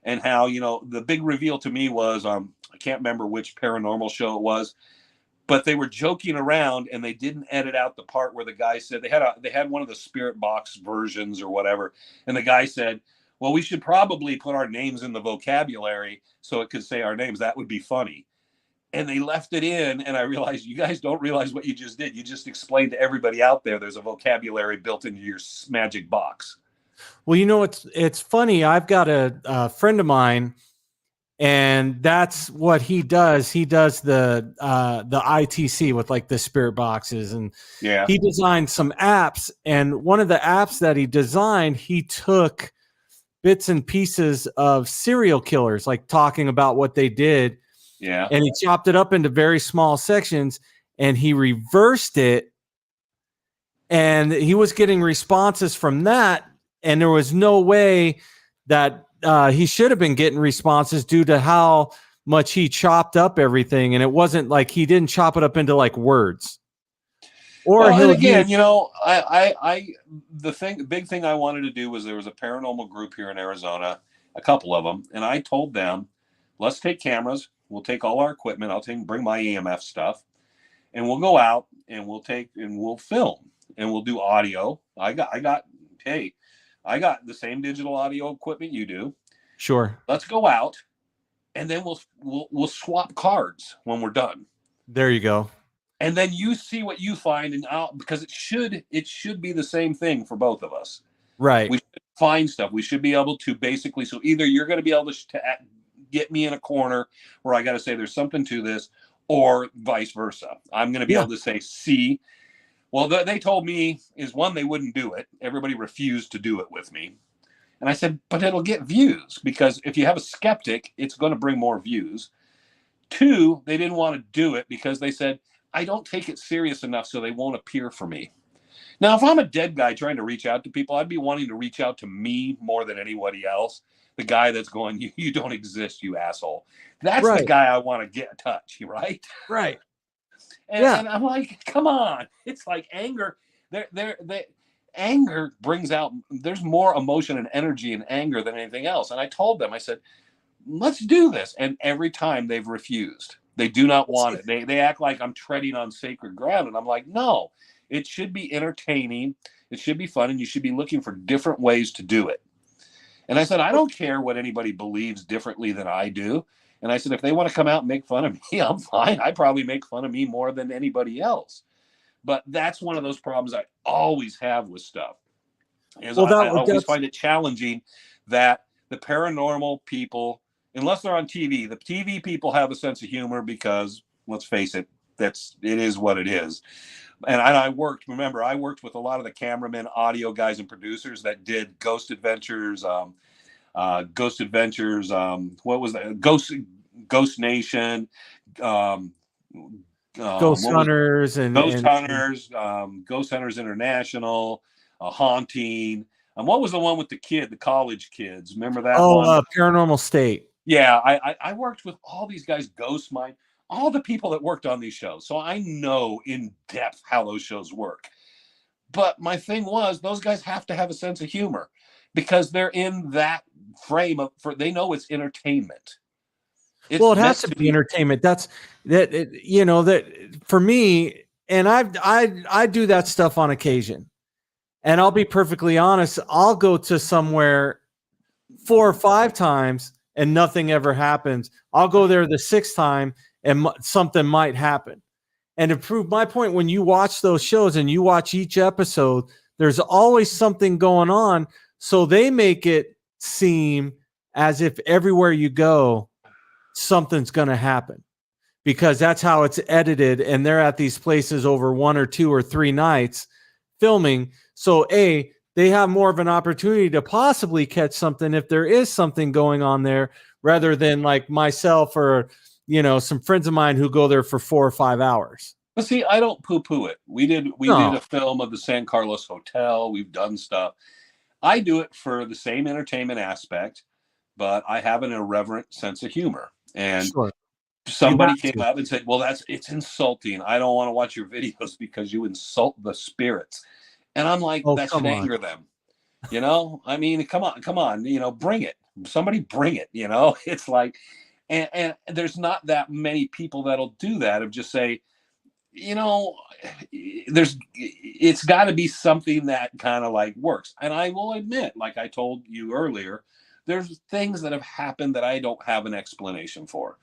and how, you know, the big reveal to me was, I can't remember which paranormal show it was, but they were joking around and they didn't edit out the part where the guy said they had one of the spirit box versions or whatever. And the guy said, well, we should probably put our names in the vocabulary so it could say our names. That would be funny. And they left it in, and I realized you guys don't realize what you just did. You just explained to everybody out there there's a vocabulary built into your magic box. Well, you know, it's funny. I've got a friend of mine, and that's what he does. He does the ITC with like the spirit boxes, and he designed some apps. And one of the apps that he designed, he took bits and pieces of serial killers, like talking about what they did. Yeah. And he chopped it up into very small sections and he reversed it. And he was getting responses from that. And there was no way that he should have been getting responses due to how much he chopped up everything. And it wasn't like he didn't chop it up into like words. Or again, you know, the big thing I wanted to do was there was a paranormal group here in Arizona, a couple of them, and I told them, let's take cameras, we'll take all our equipment, bring my EMF stuff, and we'll go out and we'll film and we'll do audio. I got the same digital audio equipment you do. Sure. Let's go out and then we'll swap cards when we're done. There you go. And then you see what you find, and because it should be the same thing for both of us. Right. We should find stuff. We should be able to basically, so either you're going to be able to get me in a corner where I got to say there's something to this, or vice versa. I'm going to be able to say, see, well, they told me is one, they wouldn't do it. Everybody refused to do it with me. And I said, but it'll get views, because if you have a skeptic, it's going to bring more views. Two, they didn't want to do it because they said, I don't take it serious enough, so they won't appear for me. Now, if I'm a dead guy trying to reach out to people, I'd be wanting to reach out to me more than anybody else. The guy that's going, you don't exist, you asshole. That's the guy I want to get in touch, right? Right. And I'm like, come on. It's like anger. Anger brings out, there's more emotion and energy in anger than anything else. And I told them, I said, let's do this. And every time they've refused. They do not want it. They act like I'm treading on sacred ground. And I'm like, no, it should be entertaining. It should be fun. And you should be looking for different ways to do it. And I said, I don't care what anybody believes differently than I do. And I said, if they want to come out and make fun of me, I'm fine. I probably make fun of me more than anybody else. But that's one of those problems I always have with stuff. Is I always find it challenging that the paranormal people, unless they're on TV, the TV people have a sense of humor because, let's face it, it is what it is. And I worked with a lot of the cameramen, audio guys, and producers that did Ghost Adventures, what was that? Ghost Nation, Ghost Hunters, Ghost Hunters International, Haunting. And what was the one with the college kids? Remember that one? Paranormal State. Yeah, I worked with all these guys, Ghost Mine, all the people that worked on these shows. So I know in depth how those shows work. But my thing was, those guys have to have a sense of humor because they're in that frame they know it's entertainment. It has to be entertainment. That for me, and I do that stuff on occasion. And I'll be perfectly honest, I'll go to somewhere 4 or 5 times and nothing ever happens. I'll go there the 6th time and something might happen. And to prove my point, when you watch those shows and you watch each episode, there's always something going on. So they make it seem as if everywhere you go, something's going to happen because that's how it's edited. And they're at these places over 1 or 2 or 3 nights filming. So they have more of an opportunity to possibly catch something if there is something going on there rather than like myself or, some friends of mine who go there for 4 or 5 hours. But see, I don't poo-poo it. We did a film of the San Carlos Hotel. We've done stuff. I do it for the same entertainment aspect, but I have an irreverent sense of humor. And somebody came up and said, well, it's insulting. I don't want to watch your videos because you insult the spirits. And I'm like, that should anger them. I mean, come on, bring it. Somebody bring it, It's like, and there's not that many people that'll do that of just say, it's got to be something that kind of like works. And I will admit, like I told you earlier, there's things that have happened that I don't have an explanation for.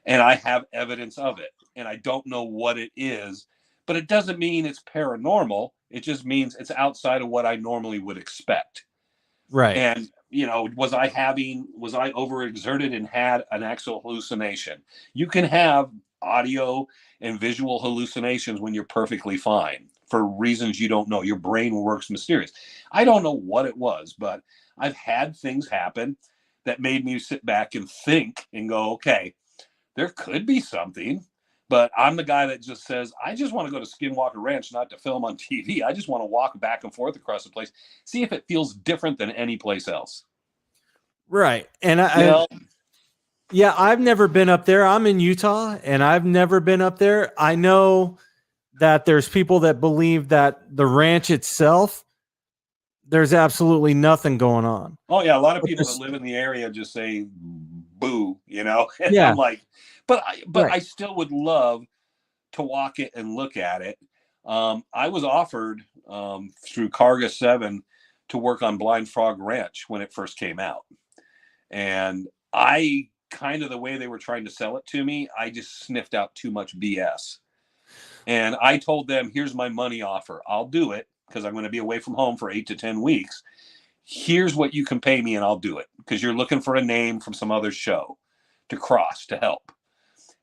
And I have evidence of it. And I don't know what it is, but it doesn't mean it's paranormal. It just means it's outside of what I normally would expect. Right. And, was I overexerted and had an actual hallucination? You can have audio and visual hallucinations when you're perfectly fine for reasons you don't know. Your brain works mysterious. I don't know what it was, but I've had things happen that made me sit back and think and go, okay, there could be something, but I'm the guy that just says, I just want to go to Skinwalker Ranch, not to film on TV. I just want to walk back and forth across the place, see if it feels different than any place else. Right. And I've never been up there. I'm in Utah and I've never been up there. I know that there's people that believe that the ranch itself, there's absolutely nothing going on. Oh yeah. A lot of people that live in the area just say boo, And yeah. I'm like, but I still would love to walk it and look at it. I was offered through Carga 7 to work on Blind Frog Ranch when it first came out. And I kind of, the way they were trying to sell it to me, I just sniffed out too much BS. And I told them, here's my money offer. I'll do it because I'm going to be away from home for 8 to 10 weeks. Here's what you can pay me and I'll do it because you're looking for a name from some other show to cross to help.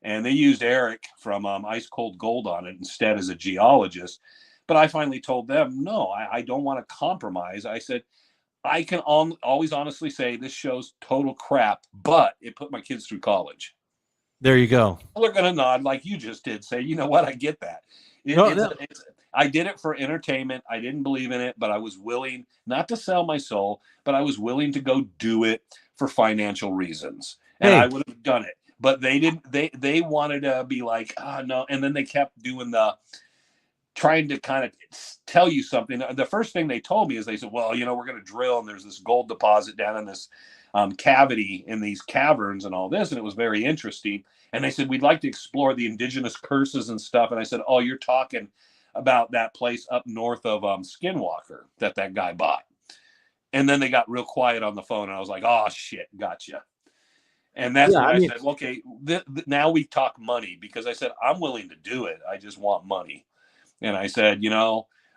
And they used Eric from Ice Cold Gold on it instead as a geologist. But I finally told them, no, I don't want to compromise. I said, I can always honestly say this show's total crap, but it put my kids through college. There you go. They're going to nod like you just did, say, you know what, I get that. I did it for entertainment. I didn't believe in it, but I was willing not to sell my soul, but I was willing to go do it for financial reasons. And Hey. I would have done it. But they didn't, they wanted to be like, no. And then they kept doing trying to kind of tell you something. The first thing they told me is they said, well, we're going to drill and there's this gold deposit down in this cavity in these caverns and all this. And it was very interesting. And they said, we'd like to explore the indigenous curses and stuff. And I said, oh, you're talking about that place up north of Skinwalker that guy bought. And then they got real quiet on the phone. And I was like, oh, shit, gotcha. And that's when I said, okay, now we talk money, because I said, I'm willing to do it. I just want money. And I said,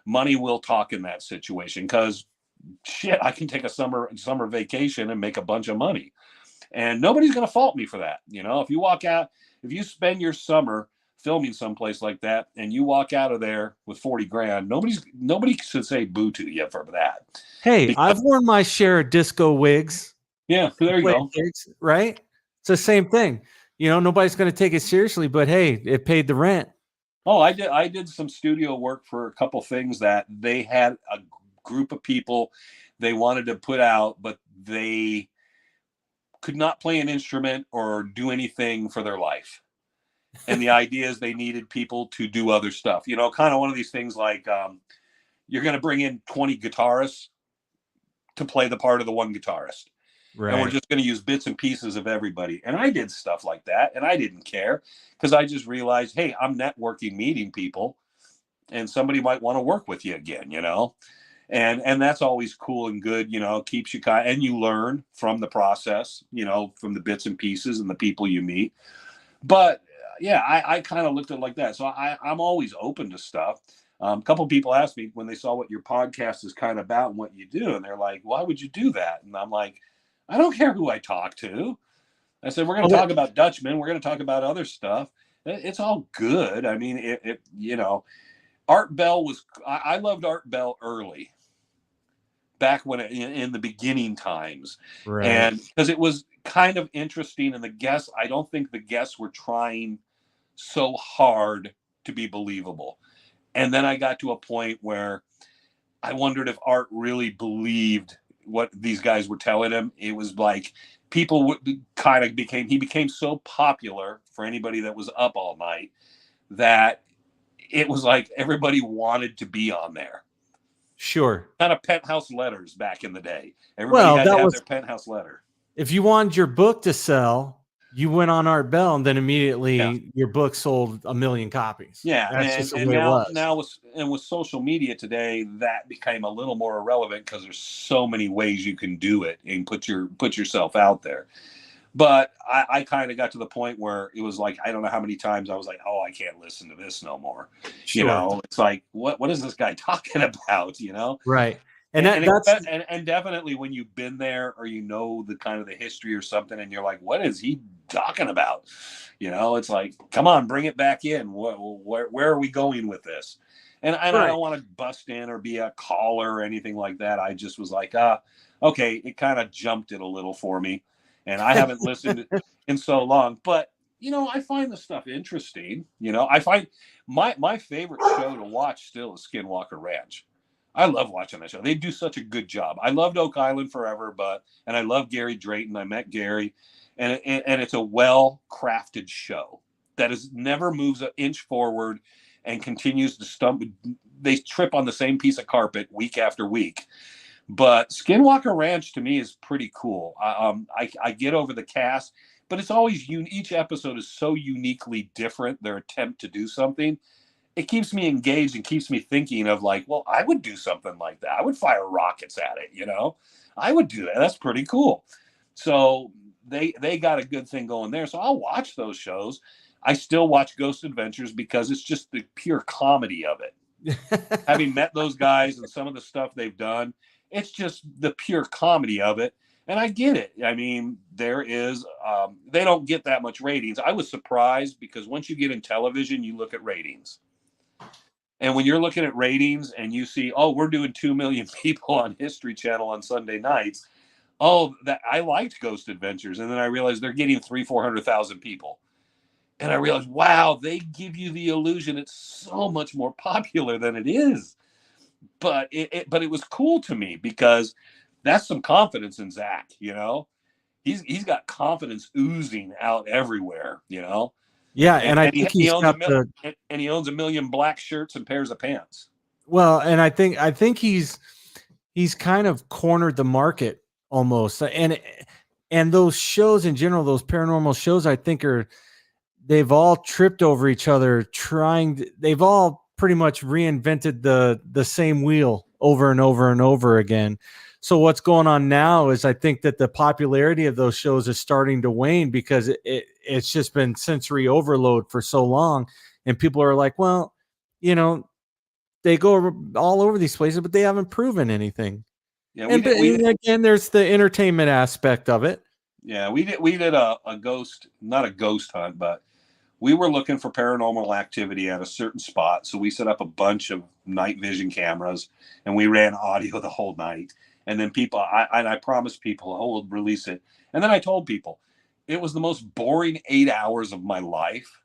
money will talk in that situation, because shit, I can take a summer vacation and make a bunch of money. And nobody's going to fault me for that. If you walk out, if you spend your summer filming someplace like that and you walk out of there with 40 grand, nobody should say boo to you for that. Hey, I've worn my share of disco wigs. Yeah, there you go. Gigs, right? It's the same thing. Nobody's going to take it seriously, but hey, it paid the rent. Oh, I did some studio work for a couple things that they had a group of people they wanted to put out, but they could not play an instrument or do anything for their life. And the idea is they needed people to do other stuff. Kind of one of these things like you're going to bring in 20 guitarists to play the part of the one guitarist. Right. And we're just going to use bits and pieces of everybody. And I did stuff like that, and I didn't care, because I just realized, hey, I'm networking, meeting people, and somebody might want to work with you again, and that's always cool and good, keeps you and you learn from the process, from the bits and pieces and the people you meet. But yeah, I kind of looked at it like that. So I'm always open to stuff. A couple of people asked me when they saw what your podcast is kind of about and what you do, and they're like, why would you do that? And I'm like, I don't care who I talk to. I said, we're going to talk about Dutchmen. We're going to talk about other stuff. It's all good. I mean, Art Bell I loved Art Bell early, back when in the beginning times. Right. And because it was kind of interesting, and I don't think the guests were trying so hard to be believable. And then I got to a point where I wondered if Art really believed what these guys were telling him. It was like people he became so popular for anybody that was up all night that it was like everybody wanted to be on there. Sure. Kind of penthouse letters back in the day. Everybody had to have their penthouse letter. If you wanted your book to sell, you went on Art Bell, and then immediately your book sold 1 million copies. Yeah. That's just the way now, it was. with social media today, that became a little more irrelevant, because there's so many ways you can do it and put yourself out there. But I kind of got to the point where it was like, I don't know how many times I was like, oh, I can't listen to this no more. Sure. It's like, what is this guy talking about? Right. And definitely when you've been there, or the kind of the history or something, and you're like, what is he talking about? It's like, come on, bring it back in. Where are we going with this? And I don't want to bust in or be a caller or anything like that. I just was like, okay, it kind of jumped it a little for me. And I haven't listened in so long, but I find the stuff interesting. I find my favorite show to watch still is Skinwalker Ranch. I love watching that show. They do such a good job. I loved Oak Island forever, and I love Gary Drayton. I met Gary, and it's a well-crafted show that never moves an inch forward and continues to stumble. They trip on the same piece of carpet week after week. But Skinwalker Ranch to me is pretty cool. I get over the cast, but it's always each episode is so uniquely different. Their attempt to do something, it keeps me engaged and keeps me thinking of like, well, I would do something like that. I would fire rockets at it. I would do that. That's pretty cool. So they got a good thing going there. So I'll watch those shows. I still watch Ghost Adventures because it's just the pure comedy of it. Having met those guys and some of the stuff they've done, it's just the pure comedy of it. And I get it. I mean, there is, they don't get that much ratings. I was surprised because once you get in television, you look at ratings. And when you're looking at ratings and you see, oh, we're doing 2 million people on History Channel on Sunday nights. Oh, that I liked Ghost Adventures. And then I realized they're getting 400,000 people. And I realized, wow, they give you the illusion it's so much more popular than it is. But it was cool to me because that's some confidence in Zach, you know. He's got confidence oozing out everywhere, you know. Yeah, And, and I and think he he's owns got the and he owns 1 million black shirts and pairs of pants. well, and I think he's kind of cornered the market almost. And those shows in general, those paranormal shows, I think they've all tripped over each other they've all pretty much reinvented the same wheel over and over and over again. So what's going on now is I think that the popularity of those shows is starting to wane because it's just been sensory overload for so long. And people are like, well, you know, they go all over these places, but they haven't proven anything. Yeah, And again, there's the entertainment aspect of it. Yeah, we did a ghost, not a ghost hunt, but we were looking for paranormal activity at a certain spot. So we set up a bunch of night vision cameras and we ran audio the whole night. And then I promised people, oh, we'll release it. And then I told people it was the most boring 8 hours of my life.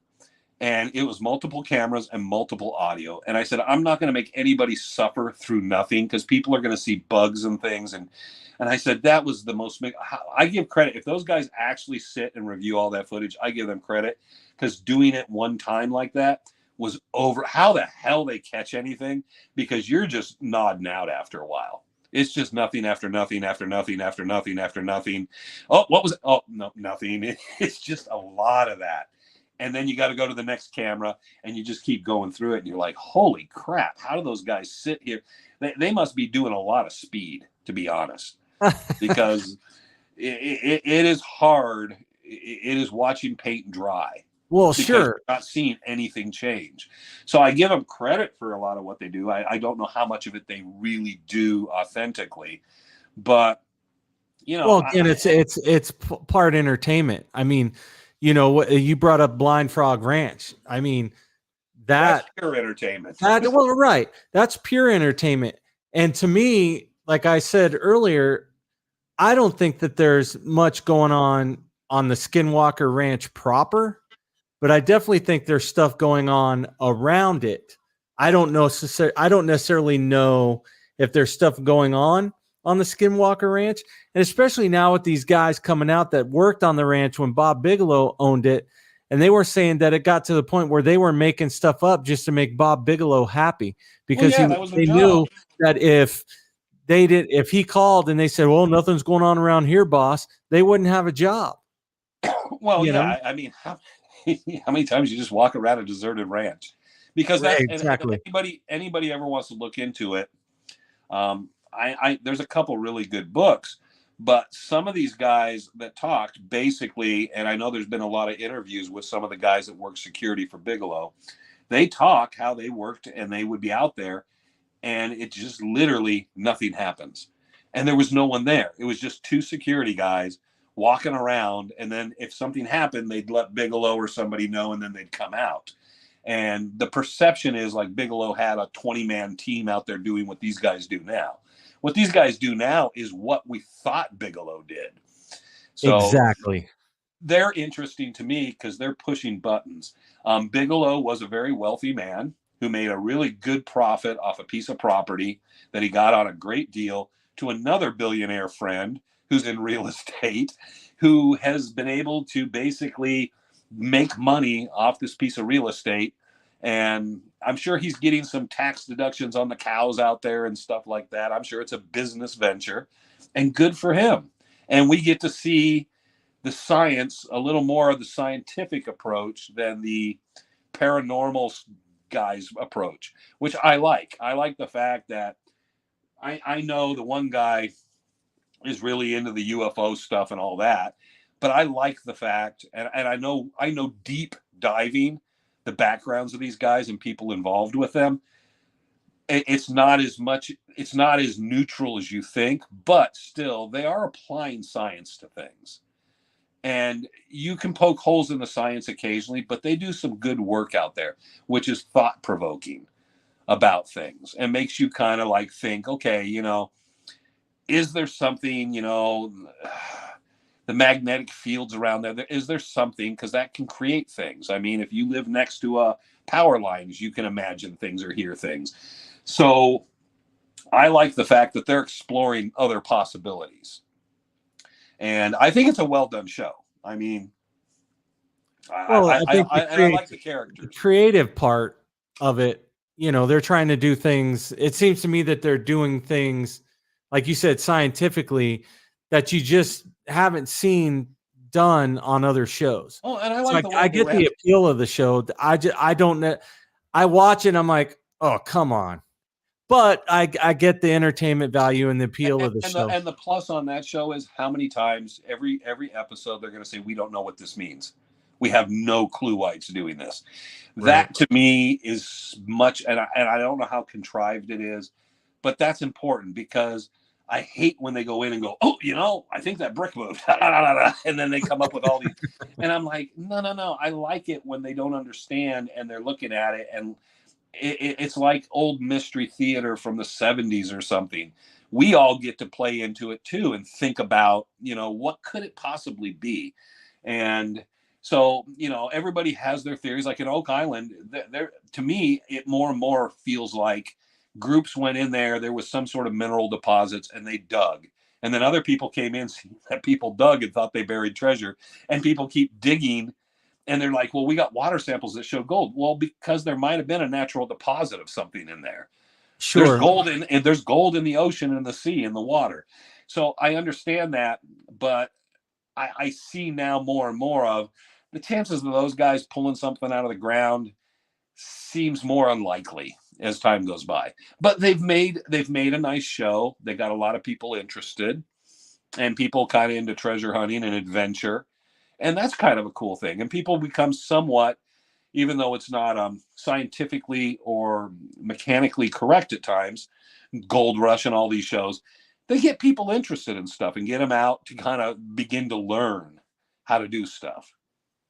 And it was multiple cameras and multiple audio. And I said, I'm not going to make anybody suffer through nothing because people are going to see bugs and things. And I said, that was the most, I give credit. If those guys actually sit and review all that footage, I give them credit because doing it one time like that was over. How the hell they catch anything? Because you're just nodding out after a while. It's just nothing after nothing after nothing after nothing after nothing. Oh, what was it? Oh, no, nothing. It's just a lot of that. And then you got to go to the next camera and you just keep going through it. And you're like, holy crap, how do those guys sit here? They must be doing a lot of speed, to be honest, because it is hard. It is watching paint dry. Well, sure. Not seeing anything change. So I give them credit for a lot of what they do. I don't know how much of it they really do authentically, but you know. Well, again, it's part entertainment. I mean, you know what you brought up, Blind Frog Ranch. I mean, that's pure entertainment. Well, right. That's pure entertainment. And to me, like I said earlier, I don't think that there's much going on the Skinwalker Ranch proper, but I definitely think there's stuff going on around it. I don't necessarily know if there's stuff going on the Skinwalker Ranch, and especially now with these guys coming out that worked on the ranch when Bob Bigelow owned it, and they were saying that it got to the point where they were making stuff up just to make Bob Bigelow happy because they knew that if he called and they said, well, nothing's going on around here, boss, they wouldn't have a job. Well, yeah, I mean, how many times you just walk around a deserted ranch? Because that's exactly. And anybody ever wants to look into it, there's a couple really good books, but some of these guys that talked basically, and I know there's been a lot of interviews with some of the guys that work security for Bigelow, they talk how they worked and they would be out there and it just literally nothing happens. And there was no one there. It was just two security guys walking around. And then if something happened, they'd let Bigelow or somebody know, and then they'd come out. And the perception is like Bigelow had a 20-man team out there doing what these guys do now. What these guys do now is what we thought Bigelow did. So exactly. They're interesting to me because they're pushing buttons. Bigelow was a very wealthy man who made a really good profit off a piece of property that he got on a great deal to another billionaire friend who's in real estate, who has been able to basically make money off this piece of real estate. And I'm sure he's getting some tax deductions on the cows out there and stuff like that. I'm sure it's a business venture, and good for him. And we get to see the science, a little more of the scientific approach than the paranormal guys approach, which I like. I like the fact that I know the one guy is really into the UFO stuff and all that, but I like the fact, and I know deep diving the backgrounds of these guys and people involved with them. It's not as neutral as you think, but still they are applying science to things. And you can poke holes in the science occasionally, but they do some good work out there, which is thought-provoking about things and makes you kind of like think, okay, is there something, the the magnetic fields around there. Is there something? Because that can create things. I mean, if you live next to power lines, you can imagine things or hear things. So I like the fact that they're exploring other possibilities. And I think it's a well done show. I mean, I like the characters. The creative part of it, you know, they're trying to do things. It seems to me that they're doing things, like you said, scientifically, that you just haven't seen done on other shows. Oh, and I get the appeal of the show. I don't know. I watch it. I'm like, oh, come on. But I get the entertainment value and the appeal of the show. And the plus on that show is how many times every episode they're going to say, we don't know what this means. We have no clue why it's doing this. Right. That to me is much, and I don't know how contrived it is, but that's important because I hate when they go in and go, oh, you know, I think that brick moved. And then they come up with all these. And I'm like, no. I like it when they don't understand and they're looking at it. And it's like old mystery theater from the 70s or something. We all get to play into it too and think about, you know, what could it possibly be? And so, you know, everybody has their theories. Like in Oak Island, to me, it more and more feels like groups went in there was some sort of mineral deposits and they dug. And then other people came in, that people dug and thought they buried treasure. And people keep digging. And they're like, well, we got water samples that show gold. Well, because there might have been a natural deposit of something in there. Sure. There's gold in the ocean and the sea and the water. So I understand that, but I see now more and more of the chances of those guys pulling something out of the ground seems more unlikely as time goes by. But they've made a nice show. They got a lot of people interested and people kind of into treasure hunting and adventure. And that's kind of a cool thing. And people become somewhat, even though it's not scientifically or mechanically correct at times, Gold Rush and all these shows, they get people interested in stuff and get them out to kind of begin to learn how to do stuff.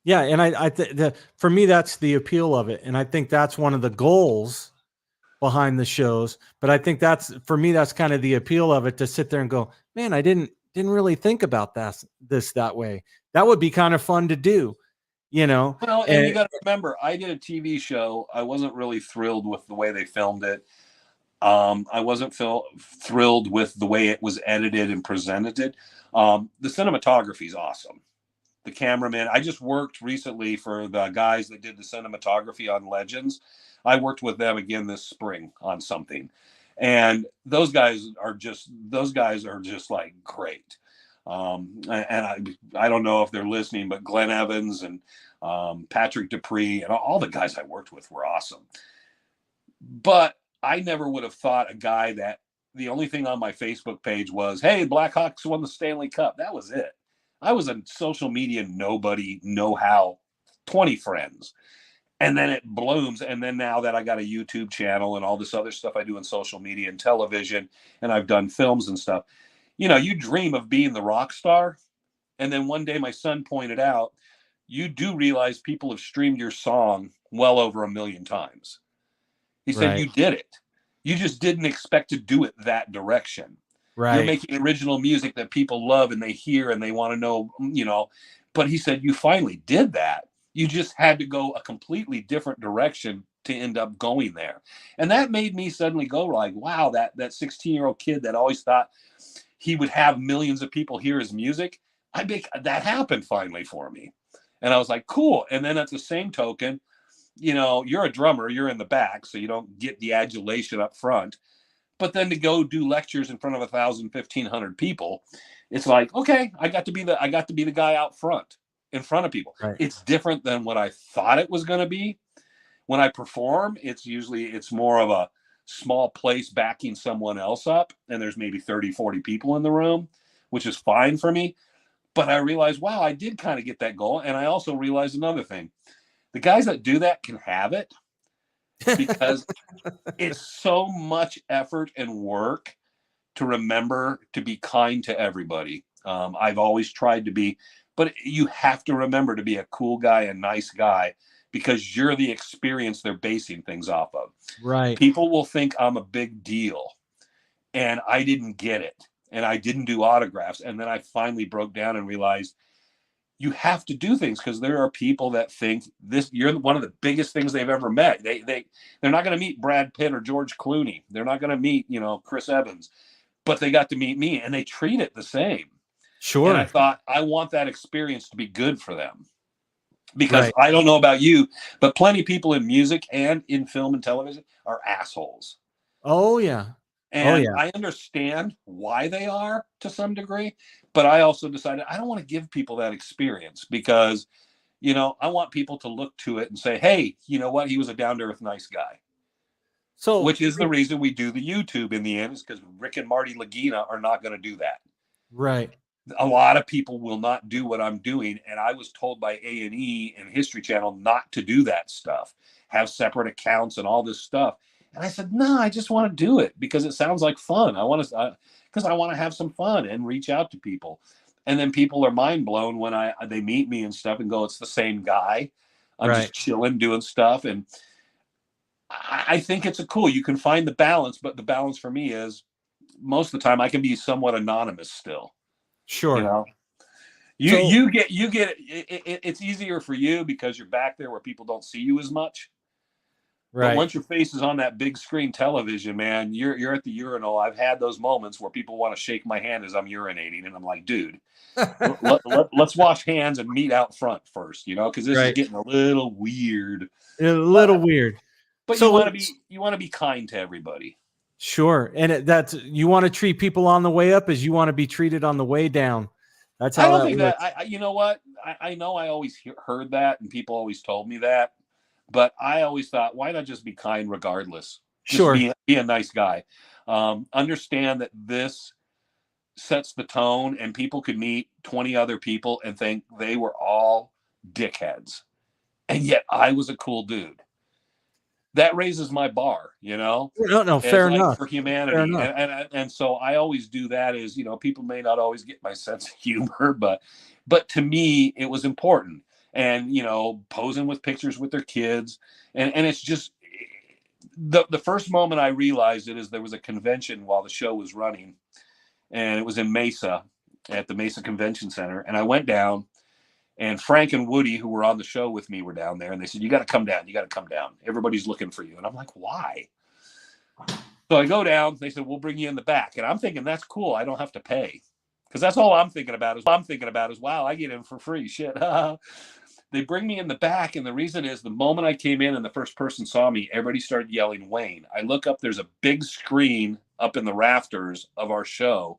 Yeah, and for me, that's the appeal of it. And I think that's one of the goals behind the shows. But I think that's kind of the appeal of it, to sit there and go, man, I didn't really think about this that way. That would be kind of fun to do, you know. Well, and you got to remember, I did a TV show. I wasn't really thrilled with the way they filmed it. I wasn't thrilled with the way it was edited and presented. The cinematography is awesome. The cameraman, I just worked recently for the guys that did the cinematography on Legends. I worked with them again this spring on something. And those guys are just like great. And I don't know if they're listening, but Glenn Evans and Patrick Dupree and all the guys I worked with were awesome. But I never would have thought a guy that the only thing on my Facebook page was, hey, Blackhawks won the Stanley Cup. That was it. I was a social media nobody, know-how, 20 friends. And then it blooms. And then now that I got a YouTube channel and all this other stuff I do in social media and television, and I've done films and stuff, you know, you dream of being the rock star. And then one day my son pointed out, you do realize people have streamed your song well over 1 million times. He said, You did it. You just didn't expect to do it that direction. Right. You're making original music that people love and they hear and they want to know, you know. But he said, you finally did that. You just had to go a completely different direction to end up going there. And that made me suddenly go like, wow, that 16-year-old kid that always thought he would have millions of people hear his music, that happened finally for me. And I was like, cool. And then at the same token, you know, you're a drummer, you're in the back, so you don't get the adulation up front. But then to go do lectures in front of 1,000, 1,500 people, it's like, okay, I got to be the guy out front, in front of people. Right. It's different than what I thought it was going to be. When I perform, it's more of a small place backing someone else up, and there's maybe 30, 40 people in the room, which is fine for me. But I realized, wow, I did kind of get that goal. And I also realized another thing. The guys that do that can have it, because it's so much effort and work to remember to be kind to everybody. I've always tried to be, but you have to remember to be a cool guy, a nice guy, because you're the experience they're basing things off of. Right. People will think I'm a big deal, and I didn't get it. and I didn't do autographs. And then I finally broke down and realized you have to do things, because there are people that think you're one of the biggest things they've ever met. They're not going to meet Brad Pitt or George Clooney. They're not going to meet, Chris Evans, but they got to meet me, and they treat it the same. Sure. And I thought, I want that experience to be good for them, because I don't know about you, but plenty of people in music and in film and television are assholes. Oh yeah. And I understand why they are to some degree, but I also decided I don't want to give people that experience, because, I want people to look to it and say, hey, you know what? He was a down-to-earth, nice guy. So, which is the reason we do the YouTube in the end, is because Rick and Marty Lagina are not going to do that. Right. A lot of people will not do what I'm doing. And I was told by A&E and History Channel not to do that stuff, have separate accounts and all this stuff. And I said, no, I just want to do it because it sounds like fun. I want to have some fun and reach out to people. And then people are mind blown when they meet me and stuff and go, it's the same guy. I'm just chilling, doing stuff. And I think it's cool. You can find the balance, but the balance for me is most of the time I can be somewhat anonymous still. Sure. You get it's easier for you because you're back there where people don't see you as much. Right. But once your face is on that big screen television, man, you're at the urinal. I've had those moments where people want to shake my hand as I'm urinating, and I'm like, dude, let's wash hands and meet out front first, because this is getting a little weird. Weird. But so you want to be kind to everybody. Sure, and you want to treat people on the way up as you want to be treated on the way down. That's how I don't think works. That. You know what? I know I always heard that, and people always told me that. But I always thought, why not just be kind regardless? Sure. Just be a nice guy. Understand that this sets the tone, and people could meet 20 other people and think they were all dickheads. And yet I was a cool dude. That raises my bar, No, fair enough. For humanity. Fair enough. And so I always do that is, people may not always get my sense of humor, but to me, it was important. And, posing with pictures with their kids. And it's just the first moment I realized it is there was a convention while the show was running, and it was in Mesa at the Mesa Convention Center. And I went down, and Frank and Woody, who were on the show with me, were down there, and they said, you got to come down. You got to come down. Everybody's looking for you. And I'm like, why? So I go down. They said, we'll bring you in the back. And I'm thinking, that's cool. I don't have to pay. Because that's all I'm thinking about is, wow, I get in for free. Shit. They bring me in the back, and the reason is the moment I came in and the first person saw me, everybody started yelling, Wayne. I look up, there's a big screen up in the rafters of our show,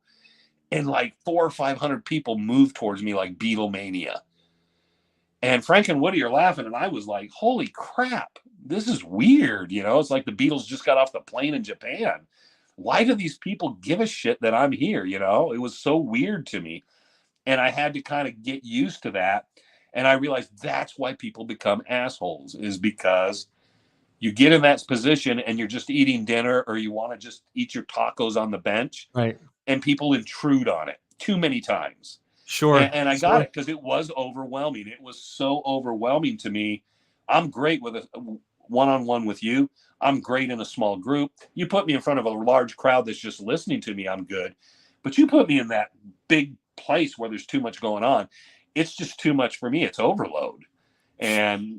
and like 400 or 500 people moved towards me like Beatlemania. And Frank and Woody are laughing, and I was like, holy crap, this is weird. It's like the Beatles just got off the plane in Japan. Why do these people give a shit that I'm here? It was so weird to me. And I had to kind of get used to that. And I realized that's why people become assholes, is because you get in that position and you're just eating dinner, or you want to just eat your tacos on the bench. Right. And people intrude on it too many times. Sure. And I got it because it was overwhelming. It was so overwhelming to me. I'm great with a one-on-one with you. I'm great in a small group. You put me in front of a large crowd that's just listening to me, I'm good. But you put me in that big place where there's too much going on. It's just too much for me. It's overload. And,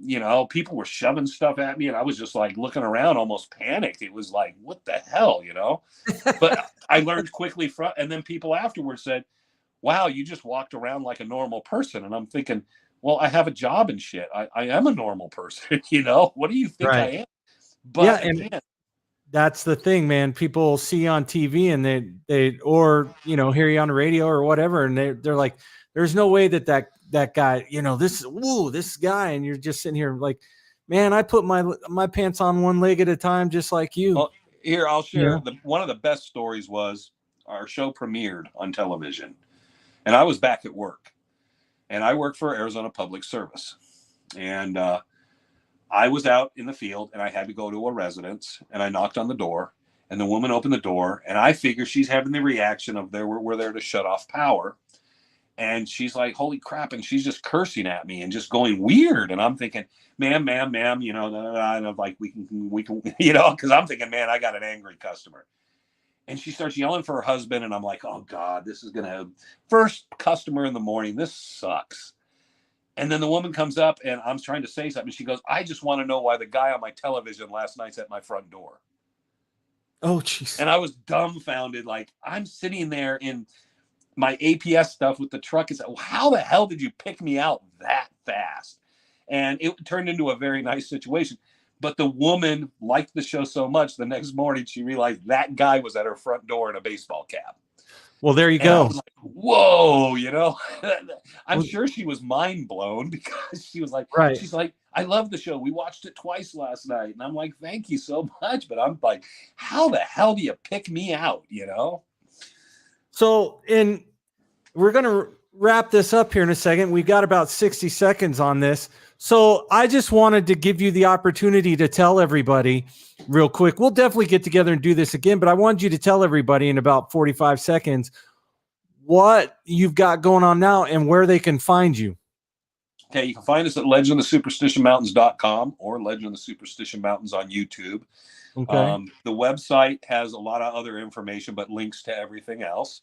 people were shoving stuff at me, and I was just like looking around, almost panicked. It was like, what the hell, But I learned quickly and then people afterwards said, wow, you just walked around like a normal person. And I'm thinking, well, I have a job and shit. I am a normal person, What do you think I am? But and that's the thing, man. People see on TV and they or, hear you on the radio or whatever, and they're like, there's no way that guy, this guy, and you're just sitting here like, man, I put my pants on one leg at a time, just like you. Well, here, I'll share. One of the best stories was our show premiered on television, and I was back at work, and I work for Arizona Public Service, and I was out in the field, and I had to go to a residence, and I knocked on the door, and the woman opened the door, and I figure she's having the reaction of we're there to shut off power. And she's like, holy crap. And she's just cursing at me and just going weird. And I'm thinking, ma'am, and I'm like, we can, because I'm thinking, man, I got an angry customer. And she starts yelling for her husband. And I'm like, oh God, this is going to first customer in the morning. This sucks. And then the woman comes up and I'm trying to say something. She goes, I just want to know why the guy on my television last night's at my front door. Oh, jeez. And I was dumbfounded. Like, I'm sitting there in my APS stuff with the truck. And said, well, how the hell did you pick me out that fast? And it turned into a very nice situation. But the woman liked the show so much, the next morning she realized that guy was at her front door in a baseball cap. Well, there you And go. I was like, whoa, you know, I'm sure she was mind blown because she was like, right. She's like, I love the show. We watched it twice last night. And I'm like, thank you so much. But I'm like, how the hell do you pick me out, you know? So, we're going to wrap this up here in a second. We've got about 60 seconds on this. So I just wanted to give you the opportunity to tell everybody real quick. We'll definitely get together and do this again, but I wanted you to tell everybody in about 45 seconds what you've got going on now and where they can find you. Okay, you can find us at legendofthesuperstitionmountains.com or Legend of the Superstition Mountains on YouTube. Okay. The website has a lot of other information, but links to everything else.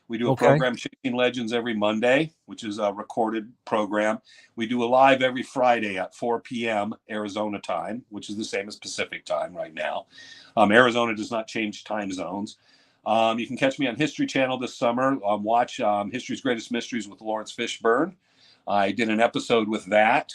We do a program, Chasing Legends, every Monday, which is a recorded program. We do a live every Friday at 4 p.m. Arizona time, which is the same as Pacific time right now. Arizona does not change time zones. You can catch me on History Channel this summer. Watch History's Greatest Mysteries with Lawrence Fishburne. I did an episode with that.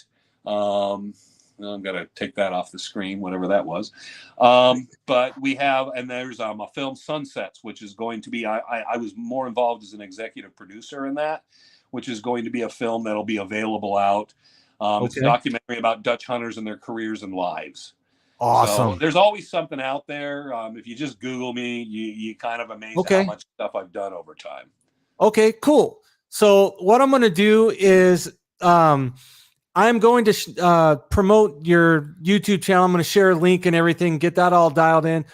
I'm going to take that off the screen, whatever that was. But we have, and there's a film, Sunsets, which is going to be, I was more involved as an executive producer in that, which is going to be a film that'll be available out. It's a documentary about Dutch hunters and their careers and lives. Awesome. So there's always something out there. If you just Google me, you kind of amazed at how much stuff I've done over time. Okay, cool. So what I'm going to do is, I'm going to promote your YouTube channel. I'm going to share a link and everything, get that all dialed in.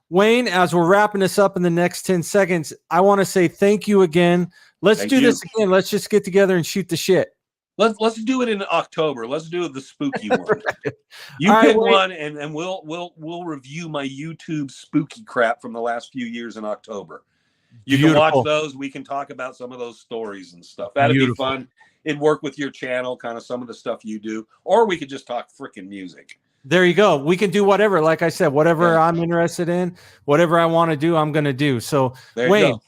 Wayne, as we're wrapping this up in the next 10 seconds, I want to say thank you again. Let's do this again. Let's just get together and shoot the shit. Let's do it in October. Let's do the spooky one. You pick one, and we'll review my YouTube spooky crap from the last few years in October. You can watch those. We can talk about some of those stories and stuff. That'd be fun. It'd work with your channel, kind of some of the stuff you do, or we could just talk freaking music. There you go. We can do whatever. Like I said, whatever I'm interested in, whatever I want to do, I'm going to do. So, Wayne,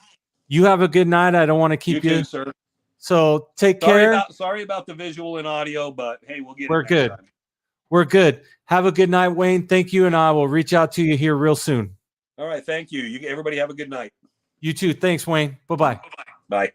you have a good night. I don't want to keep you. Too, sir. So take care. Sorry about the visual and audio, but hey, we'll get. We're good. Time. We're good. Have a good night, Wayne. Thank you, and I will reach out to you here real soon. All right. Thank you. Everybody have a good night. You too. Thanks, Wayne. Bye-bye. Bye.